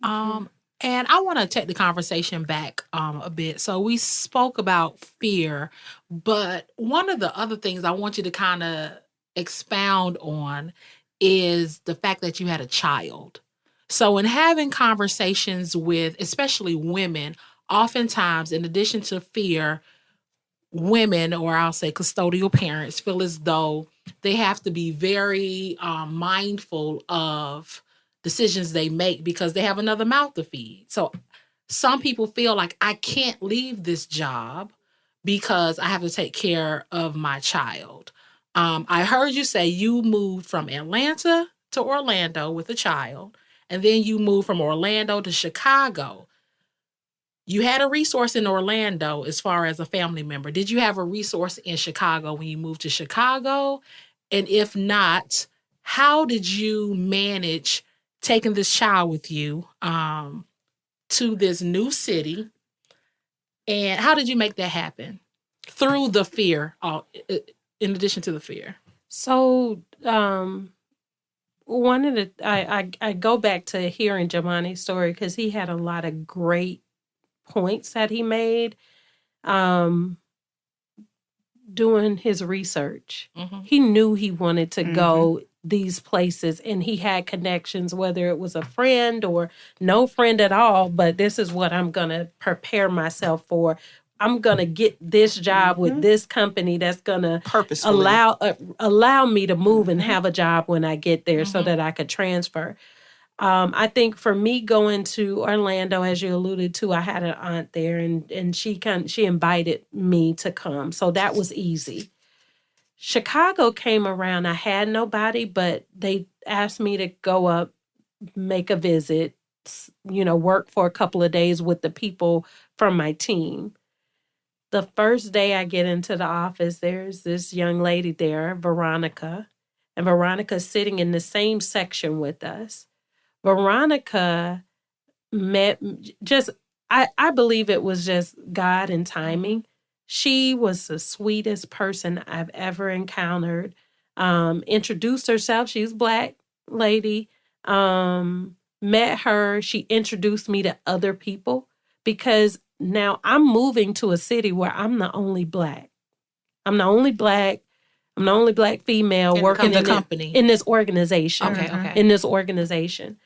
S2: And I want to take the conversation back a bit. So we spoke about fear, but one of the other things I want you to kind of expound on is the fact that you had a child. So in having conversations with, especially women, oftentimes, in addition to fear, women, or I'll say custodial parents, feel as though they have to be very mindful of decisions they make because they have another mouth to feed. So some people feel like, I can't leave this job because I have to take care of my child. I heard you say you moved from Atlanta to Orlando with a child, and then you moved from Orlando to Chicago. You had a resource in Orlando as far as a family member. Did you have a resource in Chicago when you moved to Chicago? And if not, how did you manage taking this child with you to this new city? And how did you make that happen? Through the fear, in addition to the fear.
S4: So one of the I go back to hearing Jumaane's story because he had a lot of great points that he made doing his research.
S2: Mm-hmm.
S4: He knew he wanted to go these places, and he had connections, whether it was a friend or no friend at all. But this is what I'm going to prepare myself for. I'm going to get this job with this company that's going to allow me to move and have a job when I get there so that I could transfer. I think for me going to Orlando, as you alluded to, I had an aunt there, and she invited me to come. So that was easy. Chicago came around. I had nobody, but they asked me to go up, make a visit, work for a couple of days with the people from my team. The first day I get into the office, there's this young lady there, Veronica, and Veronica's sitting in the same section with us. Veronica I believe it was just God and timing. She was the sweetest person I've ever encountered. Introduced herself. She's a Black lady. Met her. She introduced me to other people because now I'm moving to a city where I'm the only Black. I'm the only Black female working in the company in this organization.
S2: Okay.
S4: In this organization.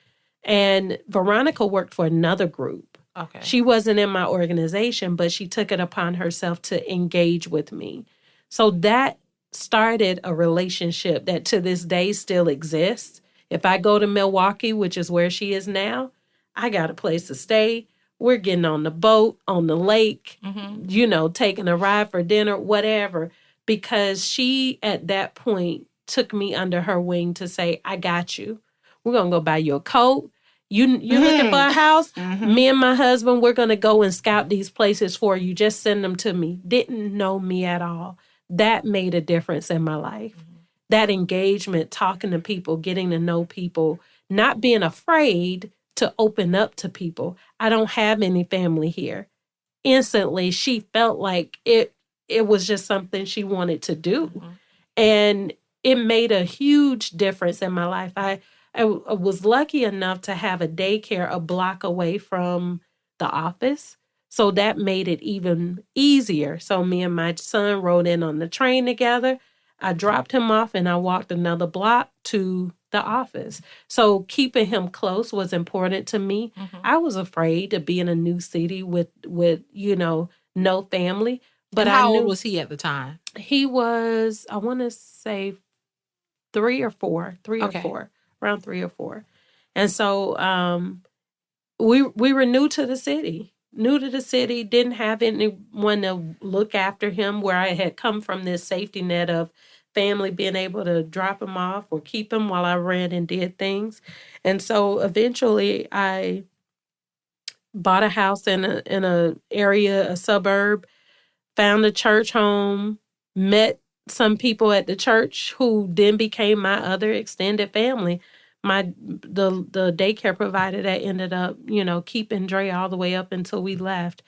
S4: And Veronica worked for another group.
S2: Okay.
S4: She wasn't in my organization, but she took it upon herself to engage with me. So that started a relationship that to this day still exists. If I go to Milwaukee, which is where she is now, I got a place to stay. We're getting on the boat, on the lake,
S2: Mm-hmm.
S4: Taking a ride for dinner, whatever. Because she, at that point, took me under her wing to say, I got you. We're going to go buy you a coat. You're looking for a house?
S1: Mm-hmm.
S4: Me and my husband, we're going to go and scout these places for you. Just send them to me. Didn't know me at all. That made a difference in my life.
S2: Mm-hmm.
S4: That engagement, talking to people, getting to know people, not being afraid to open up to people. I don't have any family here. Instantly, she felt like it was just something she wanted to do.
S2: Mm-hmm.
S4: And it made a huge difference in my life. I was lucky enough to have a daycare a block away from the office. So that made it even easier. So me and my son rode in on the train together. I dropped him off and I walked another block to the office. So keeping him close was important to me.
S2: Mm-hmm.
S4: I was afraid to be in a new city with no family. But
S2: and how
S4: I knew
S2: old was he at the time?
S4: he was, I want to say 3 or 4, around 3 or 4. And so we were new to the city, didn't have anyone to look after him, where I had come from this safety net of family being able to drop him off or keep him while I ran and did things. And so eventually I bought a house in a area, a suburb, found a church home, met some people at the church who then became my other extended family. The daycare provider that ended up, keeping Dre all the way up until we left.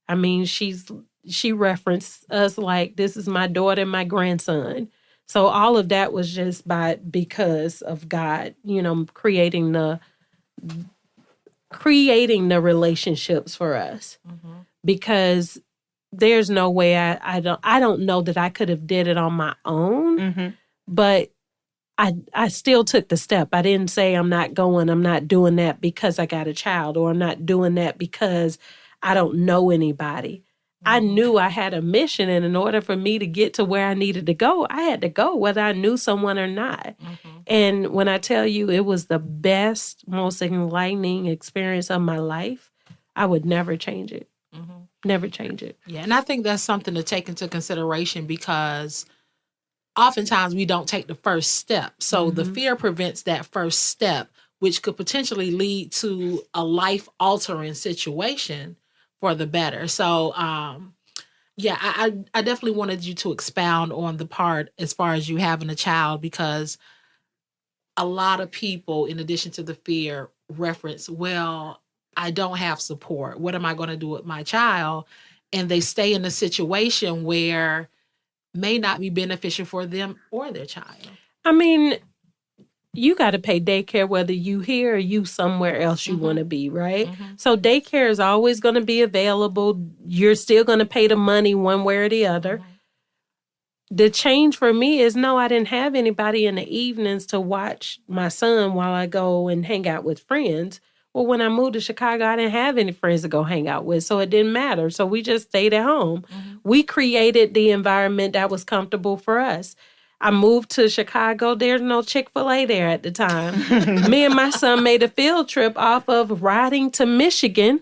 S4: I mean, she referenced us like, this is my daughter and my grandson. So all of that was just because of God, creating the relationships for us.
S2: Mm-hmm.
S4: Because there's no way I don't know that I could have did it on my own,
S1: Mm-hmm.
S4: but I still took the step. I didn't say I'm not doing that because I got a child, or I'm not doing that because I don't know anybody.
S2: Mm-hmm.
S4: I knew I had a mission, and in order for me to get to where I needed to go, I had to go, whether I knew someone or not.
S2: Mm-hmm.
S4: And when I tell you it was the best, most enlightening experience of my life, I would never change it.
S2: Mm-hmm.
S4: Never change it.
S2: Yeah, and I think that's something to take into consideration, because oftentimes we don't take the first step. So the fear prevents that first step, which could potentially lead to a life-altering situation for the better. So, yeah, I definitely wanted you to expound on the part as far as you having a child, because a lot of people, in addition to the fear, reference, well, I don't have support. What am I going to do with my child? And they stay in a situation where may not be beneficial for them or their child.
S4: I mean, you got to pay daycare whether you here or you somewhere else you want to be, right?
S2: Mm-hmm.
S4: So daycare is always going to be available. You're still going to pay the money one way or the other.
S2: Mm-hmm.
S4: The change for me is, no, I didn't have anybody in the evenings to watch my son while I go and hang out with friends. Well, when I moved to Chicago, I didn't have any friends to go hang out with, so it didn't matter. So we just stayed at home.
S2: Mm-hmm.
S4: We created the environment that was comfortable for us. I moved to Chicago. There's no Chick-fil-A there at the time. Me and my son made a field trip off of riding to Michigan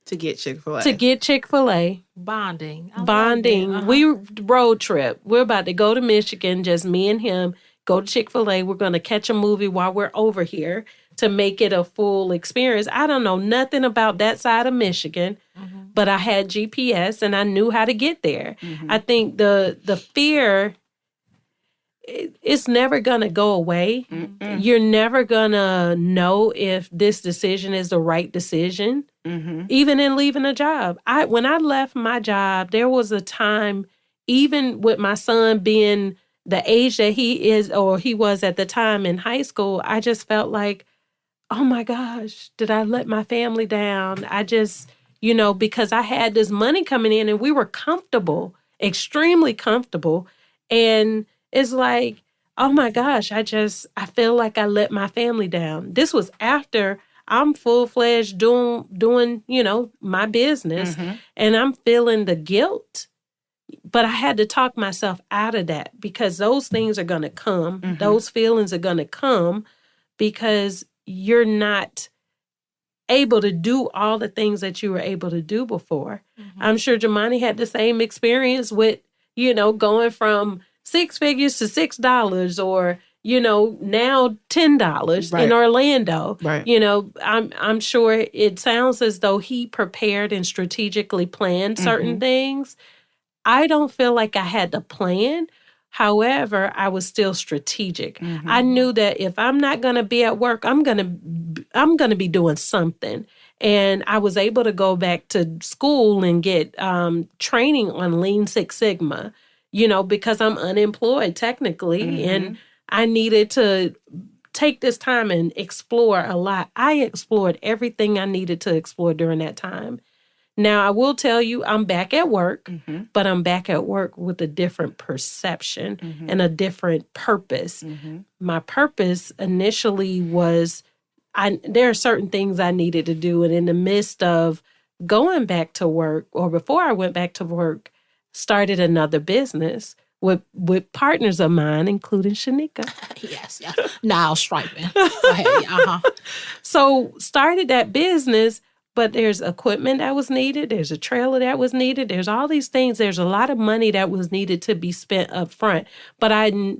S1: To get Chick-fil-A.
S2: Bonding. I love
S4: Bonding.
S2: that. Uh-huh.
S4: We road trip. We're about to go to Michigan, just me and him, go to Chick-fil-A. We're going to catch a movie while we're over here to make it a full experience. I don't know nothing about that side of Michigan, but I had GPS and I knew how to get there. I think the fear, it's never going to go away.
S1: Mm-mm.
S4: You're never going to know if this decision is the right decision.
S1: Mm-hmm.
S4: Even in leaving a job. When I left my job, there was a time, even with my son being the age that he is, or he was at the time in high school, I just felt like, oh my gosh, did I let my family down? I just, because I had this money coming in and we were comfortable, extremely comfortable. And it's like, oh my gosh, I feel like I let my family down. This was after I'm full-fledged doing, my business, and I'm feeling the guilt. But I had to talk myself out of that, because those things are going to come.
S1: Mm-hmm.
S4: Those feelings are going to come because you're not able to do all the things that you were able to do before. I'm sure Jumaane had the same experience with, going from 6 figures to $6 or, now $10
S1: Right.
S4: in Orlando.
S1: Right.
S4: I'm sure it sounds as though he prepared and strategically planned certain things. I don't feel like I had to plan. However, I was still strategic. I knew that if I'm not going to be at work, I'm going to be doing something. And I was able to go back to school and get training on Lean Six Sigma, because I'm unemployed technically. And I needed to take this time and explore a lot. I explored everything I needed to explore during that time. Now, I will tell you, I'm back at work, but I'm back at work with a different perception and a different purpose. My purpose initially was, there are certain things I needed to do. And in the midst of going back to work, or before I went back to work, started another business with partners of mine, including Sheneka.
S2: Yes. Now striping. Go ahead.
S4: So started that business. But there's equipment that was needed. There's a trailer that was needed. There's all these things. There's a lot of money that was needed to be spent up front. But I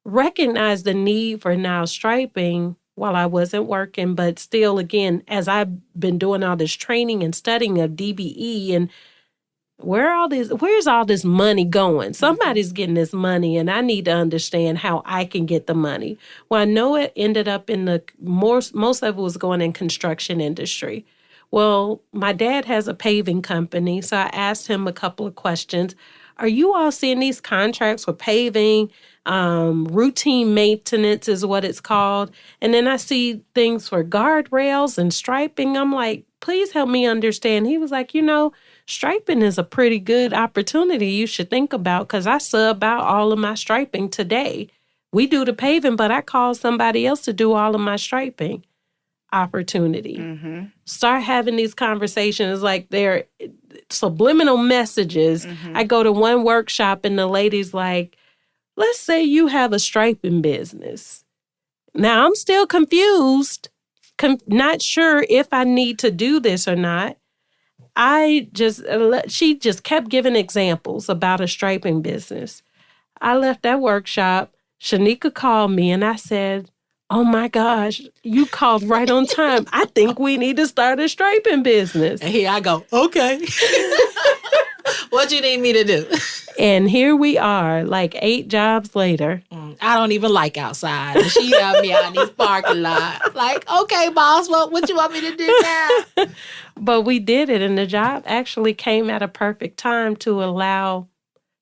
S4: recognized the need for now striping while I wasn't working. But still, again, as I've been doing all this training and studying of DBE and where's all this money going? Somebody's getting this money and I need to understand how I can get the money. Well, I know it ended up in most of it was going in construction industry. Well, my dad has a paving company, so I asked him a couple of questions. Are you all seeing these contracts for paving? Routine maintenance is what it's called. And then I see things for guardrails and striping. I'm like, please help me understand. He was like, striping is a pretty good opportunity you should think about because I sub out all of my striping today. We do the paving, but I call somebody else to do all of my striping. Opportunity. Start having these conversations like they're subliminal messages. I go to one workshop and the lady's like, let's say you have a striping business. Now I'm still confused, not sure if I need to do this or not. She just kept giving examples about a striping business. I left that workshop. Sheneka called me and I said, oh my gosh, you called right on time. I think we need to start a striping business.
S2: And here I go, okay. What you need me to do?
S4: And here we are, like 8 jobs later.
S2: I don't even like outside. And she got me out in these parking lots. Like, okay, boss, what you want me to do now?
S4: But we did it, and the job actually came at a perfect time to allow.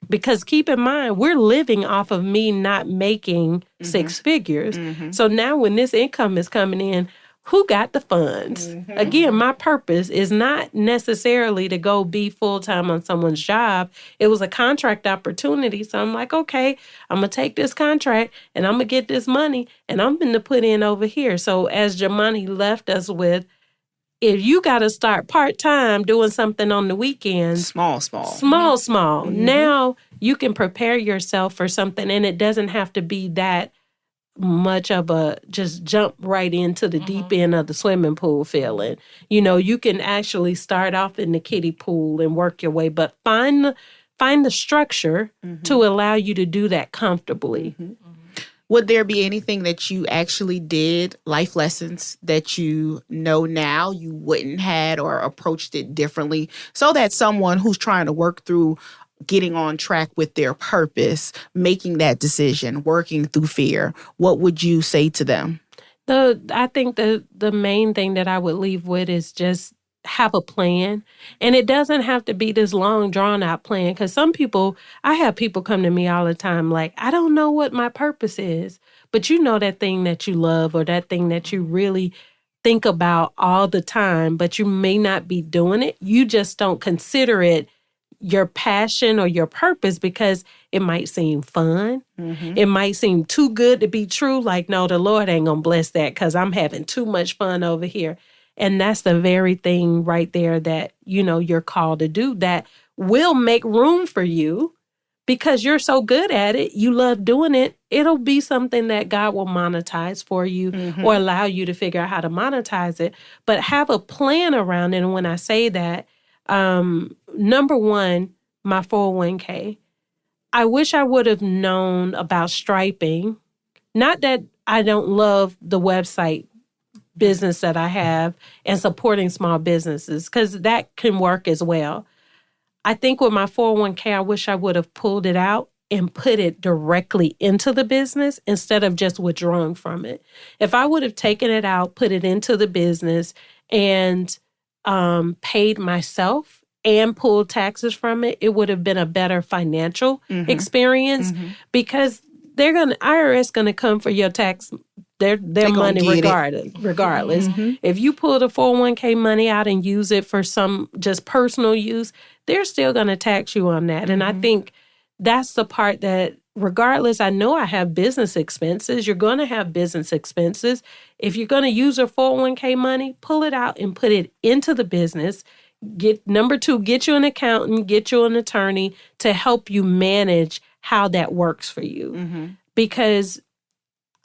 S4: Because keep in mind, we're living off of me not making 6 figures. So now when this income is coming in, who got the funds? Again, my purpose is not necessarily to go be full-time on someone's job. It was a contract opportunity. So I'm like, okay, I'm going to take this contract and I'm going to get this money and I'm going to put in over here. So as Jumaane left us with, if you got to start part-time doing something on the weekends.
S1: Small.
S4: Now you can prepare yourself for something and it doesn't have to be that much of a just jump right into the deep end of the swimming pool feeling. You can actually start off in the kiddie pool and work your way, but find the structure to allow you to do that comfortably.
S1: Would there be anything that you actually did, life lessons that you know now you wouldn't had or approached it differently so that someone who's trying to work through getting on track with their purpose, making that decision, working through fear, what would you say to them?
S4: I think the main thing that I would leave with is just have a plan. And it doesn't have to be this long, drawn-out plan. Because I have people come to me all the time like, I don't know what my purpose is. But you know that thing that you love or that thing that you really think about all the time, but you may not be doing it. You just don't consider it your passion or your purpose because it might seem fun. It might seem too good to be true. Like, no, the Lord ain't going to bless that because I'm having too much fun over here. And that's the very thing right there that, you're called to do that will make room for you because you're so good at it, you love doing it, it'll be something that God will monetize for you or allow you to figure out how to monetize it. But have a plan around it. And when I say that, number one, my 401k. I wish I would have known about striping. Not that I don't love the website business that I have and supporting small businesses, because that can work as well. I think with my 401k, I wish I would have pulled it out and put it directly into the business instead of just withdrawing from it. If I would have taken it out, put it into the business, and paid myself and pulled taxes from it, it would have been a better financial experience because IRS gonna come for your tax, their money regardless. If you pull the 401k money out and use it for some just personal use, they're still gonna tax you on that. And I think that's the part that, regardless, I know I have business expenses. You're gonna have business expenses. If you're gonna use your 401k money, pull it out and put it into the business. Number two, get you an accountant, get you an attorney to help you manage how that works for you. Because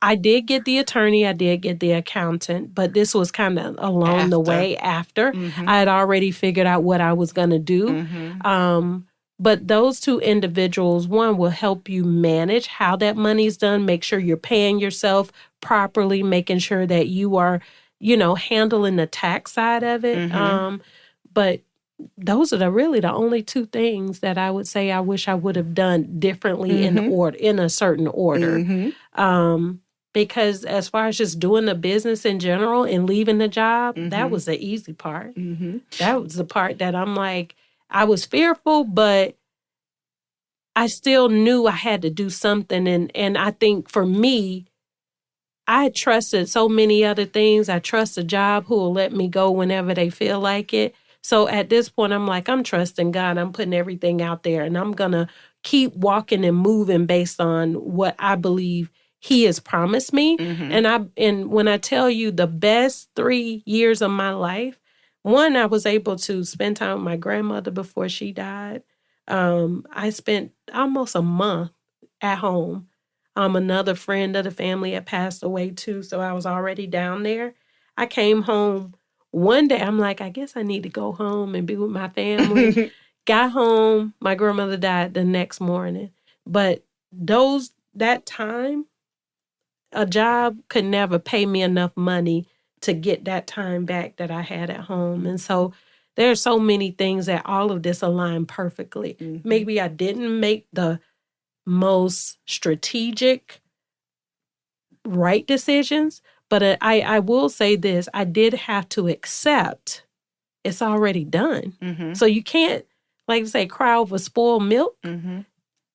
S4: I did get the attorney, I did get the accountant, but this was kind of along the way after. I had already figured out what I was going to do. But those two individuals, one will help you manage how that money's done, make sure you're paying yourself properly, making sure that you are, handling the tax side of it. But those are really the only two things that I would say I wish I would have done differently in a certain order. Because as far as just doing the business in general and leaving the job, that was the easy part. That was the part that I'm like, I was fearful, but I still knew I had to do something. And I think for me, I trusted so many other things. I trust a job who will let me go whenever they feel like it. So at this point, I'm like, I'm trusting God. I'm putting everything out there, and I'm going to keep walking and moving based on what I believe He has promised me. And when I tell you the best 3 years of my life, one, I was able to spend time with my grandmother before she died. I spent almost a month at home. Another friend of the family had passed away too, so I was already down there. I came home one day. I'm like, I guess I need to go home and be with my family. Got home, my grandmother died the next morning. But that time, a job could never pay me enough money to get that time back that I had at home. And so there are so many things that all of this aligned perfectly. Maybe I didn't make the most strategic, right decisions, but I will say this, I did have to accept it's already done. So you can't, like I say, cry over spoiled milk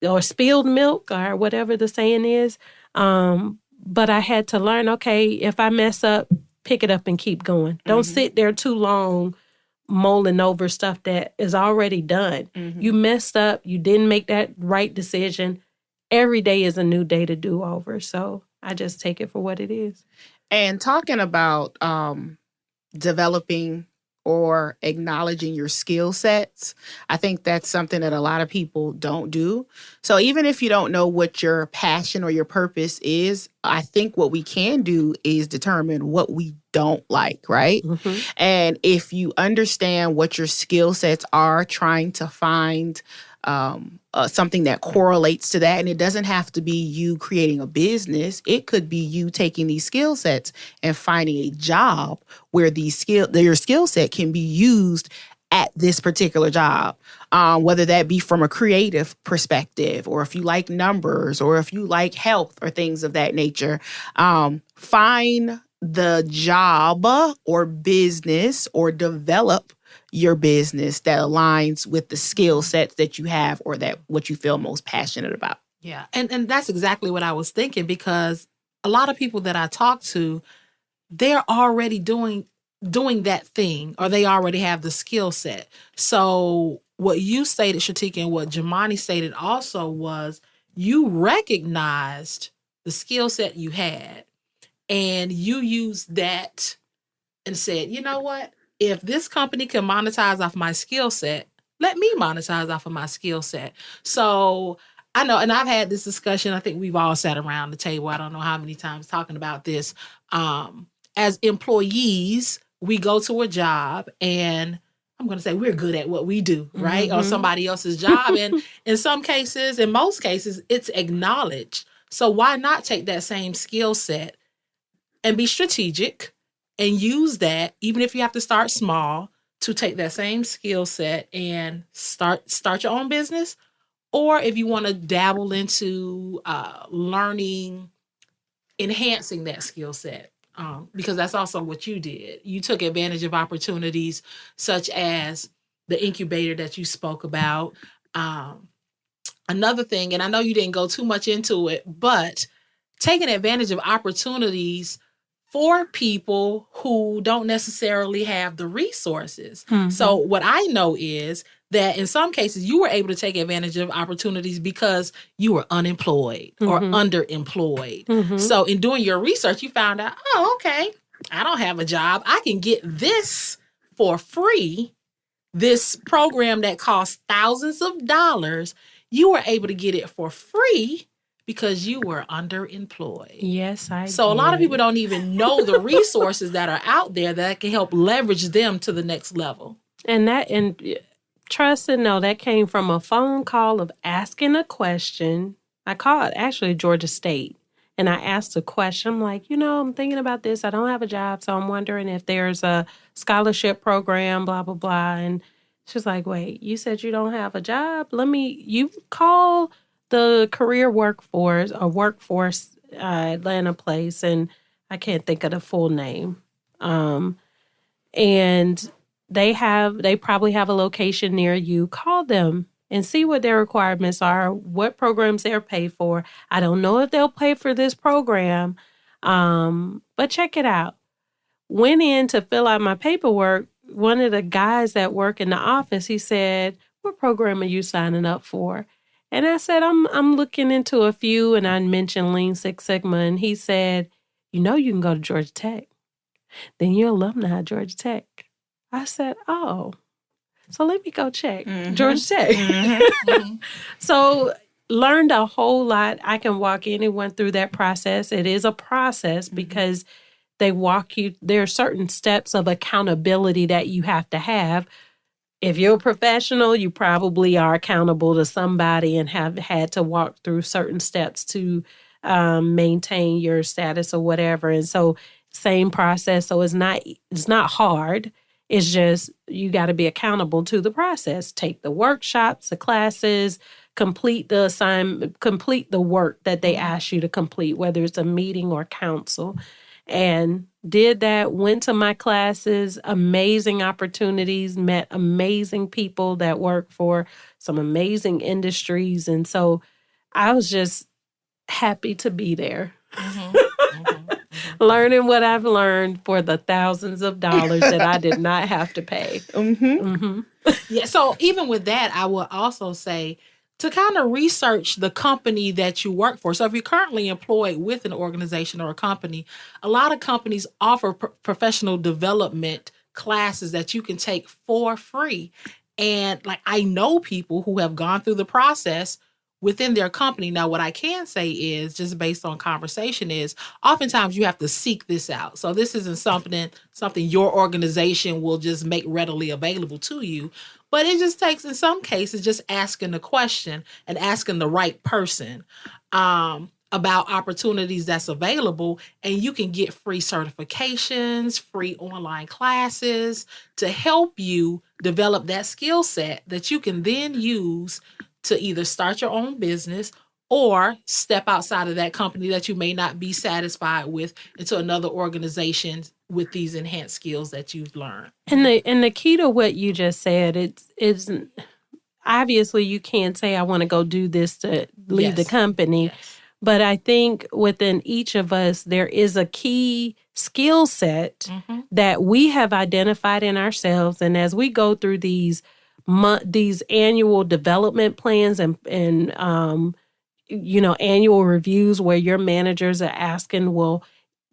S4: or spilled milk or whatever the saying is. But I had to learn, okay, if I mess up, pick it up and keep going. Don't sit there too long mulling over stuff that is already done. You messed up. You didn't make that right decision. Every day is a new day to do over. So I just take it for what it is.
S1: And talking about developing or acknowledging your skill sets, I think that's something that a lot of people don't do. So even if you don't know what your passion or your purpose is, I think what we can do is determine what we don't like, right? And if you understand what your skill sets are, trying to find something that correlates to that. And it doesn't have to be you creating a business. It could be you taking these skill sets and finding a job where your skill set can be used at this particular job, whether that be from a creative perspective, or if you like numbers, or if you like health or things of that nature. Find the job or business or develop your business that aligns with the skill sets that you have or that what you feel most passionate about.
S2: Yeah. And that's exactly what I was thinking, because a lot of people that I talk to, they're already doing that thing, or they already have the skill set. So what you stated, Shatakia, and what Jumaane stated also was you recognized the skill set you had, and you used that and said, you know what? If this company can monetize off my skill set, let me monetize off of my skill set. So I know, and I've had this discussion. I think we've all sat around the table. I don't know how many times talking about this. As employees, we go to a job and I'm going to say we're good at what we do, right? Or somebody else's job. And in some cases, in most cases, it's acknowledged. So why not take that same skill set and be strategic and use that, even if you have to start small, to take that same skill set and start your own business? Or if you want to dabble into learning, enhancing that skill set, because that's also what you did. You took advantage of opportunities such as the incubator that you spoke about. Another thing, and I know you didn't go too much into it, but taking advantage of opportunities for people who don't necessarily have the resources. So what I know is that in some cases you were able to take advantage of opportunities because you were unemployed or underemployed. So in doing your research, you found out, oh, okay, I don't have a job. I can get this for free. This program that costs thousands of dollars, you were able to get it for free because you were underemployed.
S4: Yes, I
S2: So
S4: did.
S2: a lot of people don't even know the resources that are out there that can help leverage them to the next level.
S4: And trust and know that came from a phone call of asking a question. I called actually Georgia State and I asked a question. I'm like, I'm thinking about this. I don't have a job, so I'm wondering if there's a scholarship program, blah, blah, blah. And she's like, wait, you said you don't have a job? You call the career workforce Atlanta place, and I can't think of the full name. And they probably have a location near you. Call them and see what their requirements are, what programs they're paid for. I don't know if they'll pay for this program, but check it out. Went in to fill out my paperwork. One of the guys that work in the office, he said, what program are you signing up for? And I said, I'm looking into a few, and I mentioned Lean Six Sigma, and he said, you can go to Georgia Tech. Then you're alumni at Georgia Tech. I said, oh, so let me go check Georgia Tech. So learned a whole lot. I can walk anyone through that process. It is a process because they walk you, there are certain steps of accountability that you have to have. If you're a professional, you probably are accountable to somebody and have had to walk through certain steps to maintain your status or whatever. And so same process. So it's not hard. It's just you got to be accountable to the process. Take the workshops, the classes, complete the assignment, complete the work that they ask you to complete, whether it's a meeting or counsel. And did that, went to my classes, amazing opportunities, met amazing people that work for some amazing industries. And so I was just happy to be there. Learning what I've learned for the thousands of dollars that I did not have to pay.
S2: Yeah. So even with that, I will also say to kind of research the company that you work for. So if you're currently employed with an organization or a company, a lot of companies offer professional development classes that you can take for free. And I know people who have gone through the process within their company. Now, what I can say is, just based on conversation, is oftentimes you have to seek this out. So this isn't something your organization will just make readily available to you. But it just takes, in some cases, just asking the question and asking the right person about opportunities that's available. And you can get free certifications, free online classes to help you develop that skill set that you can then use to either start your own business or step outside of that company that you may not be satisfied with into another organization with these enhanced skills that you've learned.
S4: And the key to what you just said, it's obviously you can't say, I want to go do this to leave the company.
S2: Yes.
S4: But I think within each of us, there is a key skill set that we have identified in ourselves. And as we go through these annual development plans and annual reviews where your managers are asking, well,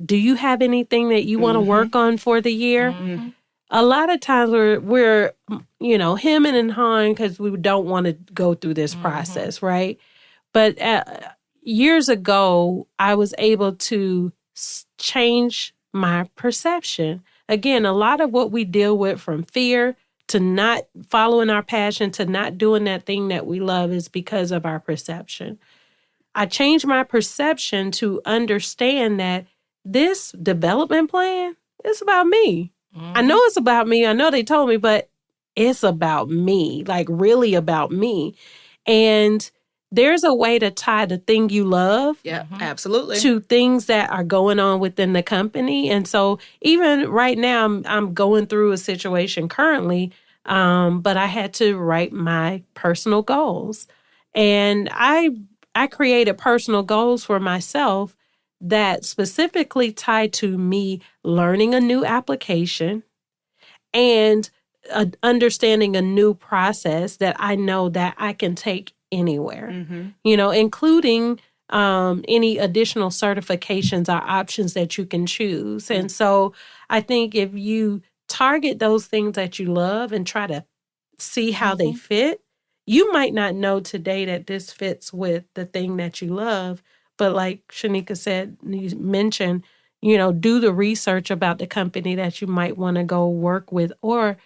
S4: do you have anything that you want to work on for the year? A lot of times we're hemming and hawing because we don't want to go through this process, right? But years ago, I was able to change my perception. Again, a lot of what we deal with, from fear to not following our passion to not doing that thing that we love, is because of our perception. I changed my perception to understand that this development plan is about me. I know it's about me. I know they told me, but it's about me, like really about me. And there's a way to tie the thing you love
S1: absolutely,
S4: to things that are going on within the company. And so even right now, I'm going through a situation currently, but I had to write my personal goals. And I created personal goals for myself that specifically tied to me learning a new application and understanding a new process that I know that I can take anywhere, including any additional certifications or options that you can choose. And so I think if you target those things that you love and try to see how they fit, you might not know today that this fits with the thing that you love. But like Sheneka said, you mentioned, do the research about the company that you might want to go work with or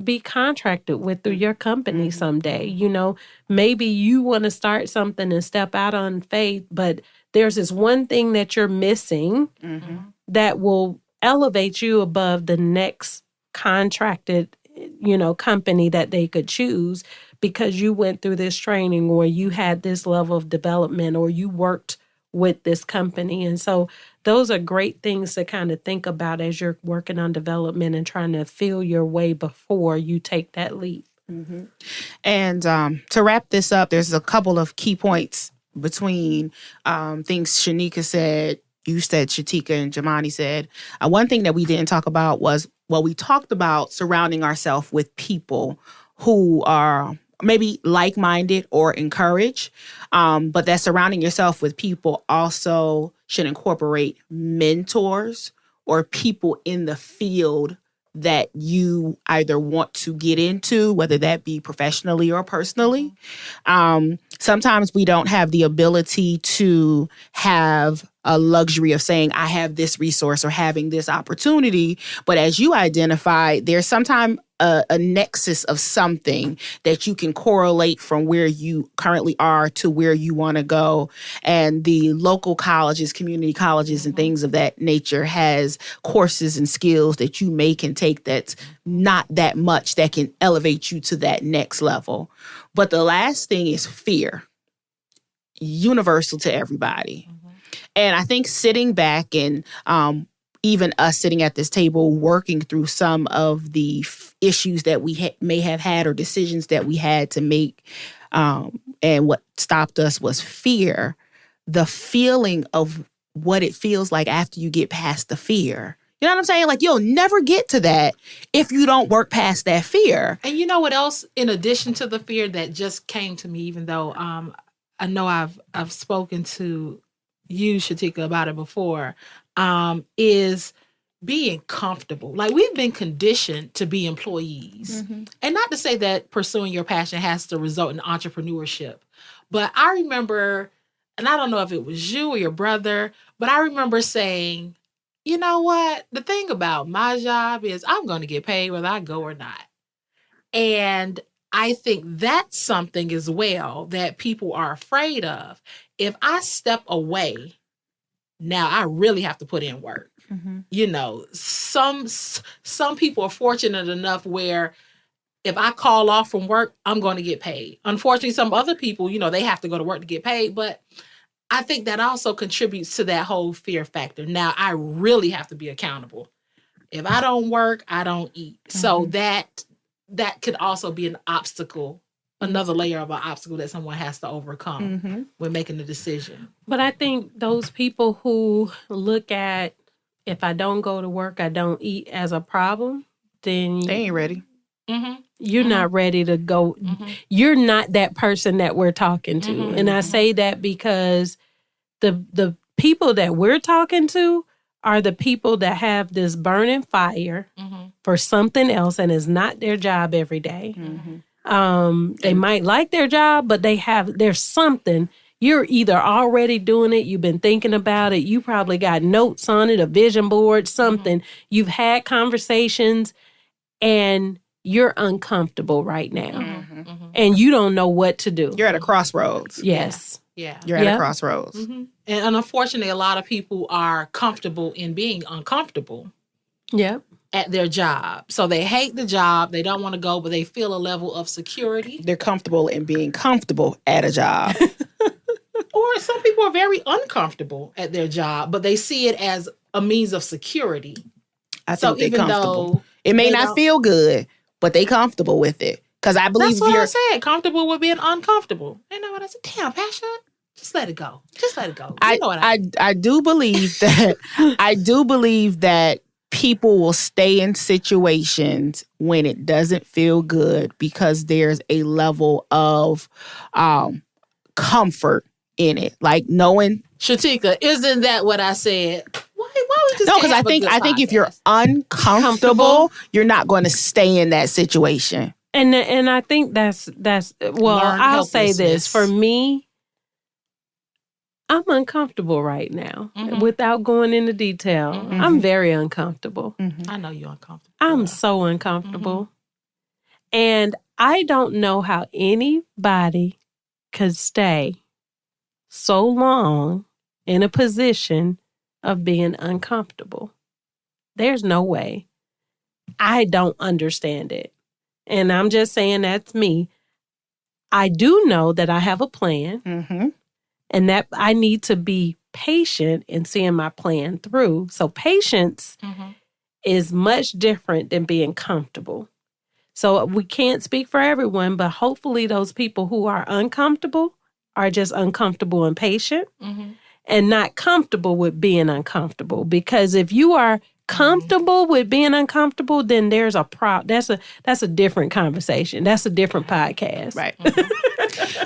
S4: be contracted with through your company someday. Maybe you want to start something and step out on faith, but there's this one thing that you're missing that will elevate you above the next contracted, company that they could choose because you went through this training or you had this level of development or you worked with this company. And so those are great things to kind of think about as you're working on development and trying to feel your way before you take that leap.
S1: And to wrap this up, there's a couple of key points between things Sheneka said, you said, Shatakia and Jumaane said. One thing that we didn't talk about was, we talked about surrounding ourselves with people who are maybe like-minded or encourage, but that surrounding yourself with people also should incorporate mentors or people in the field that you either want to get into, whether that be professionally or personally. Sometimes we don't have the ability to have a luxury of saying, I have this resource or having this opportunity. But as you identified, there's sometimes a nexus of something that you can correlate from where you currently are to where you want to go. And the local colleges, community colleges, and things of that nature has courses and skills that you can take that's not that much that can elevate you to that next level. But the last thing is fear, universal to everybody. And I think sitting back and even us sitting at this table working through some of the issues that we may have had or decisions that we had to make, and what stopped us was fear, the feeling of what it feels like after you get past the fear. You know what I'm saying? Like, you'll never get to that if you don't work past that fear.
S2: And you know what else, in addition to the fear that just came to me, even though I know I've spoken to you, Shatakia, about it before, is being comfortable. Like, we've been conditioned to be employees. And not to say that pursuing your passion has to result in entrepreneurship. But I remember, and I don't know if it was you or your brother, but I remember saying, you know what? The thing about my job is I'm going to get paid whether I go or not. And I think that's something as well that people are afraid of. If I step away, now I really have to put in work. Some people are fortunate enough where if I call off from work, I'm going to get paid. Unfortunately, some other people, they have to go to work to get paid. But I think that also contributes to that whole fear factor. Now, I really have to be accountable. If I don't work, I don't eat. So that could also be an obstacle, another layer of an obstacle that someone has to overcome when making a decision. But
S4: I think those people who look at, if I don't go to work, I don't eat, as a problem, then
S1: they ain't ready.
S4: You're not ready to go. You're not that person that we're talking to. And I say that because the people that we're talking to are the people that have this burning fire for something else and is not their job every day. They might like their job, but there's something. You're either already doing it, you've been thinking about it, you probably got notes on it, a vision board, something. You've had conversations, and you're uncomfortable right now. And you don't know what to do.
S1: You're at a crossroads.
S4: Yes.
S2: Yeah.
S1: You're at a crossroads.
S2: And unfortunately, a lot of people are comfortable in being uncomfortable.
S4: Yep.
S2: At their job. So they hate the job. They don't want to go, but they feel a level of security.
S1: They're comfortable in being comfortable at a job.
S2: Or some people are very uncomfortable at their job, but they see it as a means of security.
S1: I think they're comfortable.
S2: Though
S1: it may not feel good, but they comfortable with it. Because I believe
S2: that's what I said. Comfortable with being uncomfortable. You know what I said? Damn, Pasha, just let it go. Just let it go. You know what
S1: I do believe that I do believe that people will stay in situations when it doesn't feel good because there's a level of comfort in it, like knowing.
S2: Shatika, isn't that what I said? Why we just
S1: no? Because I think if you're uncomfortable, you're not going to stay in that situation.
S4: And I think that's well, I'll say this for me. I'm uncomfortable right now. Without going into detail, I'm very uncomfortable.
S2: I know you're uncomfortable.
S4: I'm so uncomfortable. And I don't know how anybody could stay so long in a position of being uncomfortable. There's no way. I don't understand it. And I'm just saying that's me. I do know that I have a plan. And that I need to be patient in seeing my plan through. So patience is much different than being comfortable. So we can't speak for everyone, but hopefully those people who are uncomfortable are just uncomfortable and patient and not comfortable with being uncomfortable. Because if you are comfortable with being uncomfortable, then there's a that's a different conversation. That's a different podcast.
S1: Right.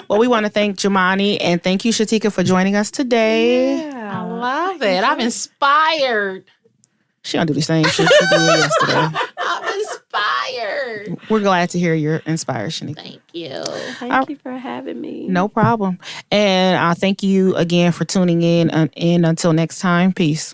S1: Well, we want to thank Jumaane and thank you, Shatika, for joining us today.
S2: Yeah, I love it. I'm inspired.
S1: She don't do the same shit she did yesterday.
S2: I'm inspired.
S1: We're glad to hear you're inspired, Shanika.
S2: Thank you.
S4: Thank you for having me.
S1: No problem. And thank you again for tuning in. And until next time, peace.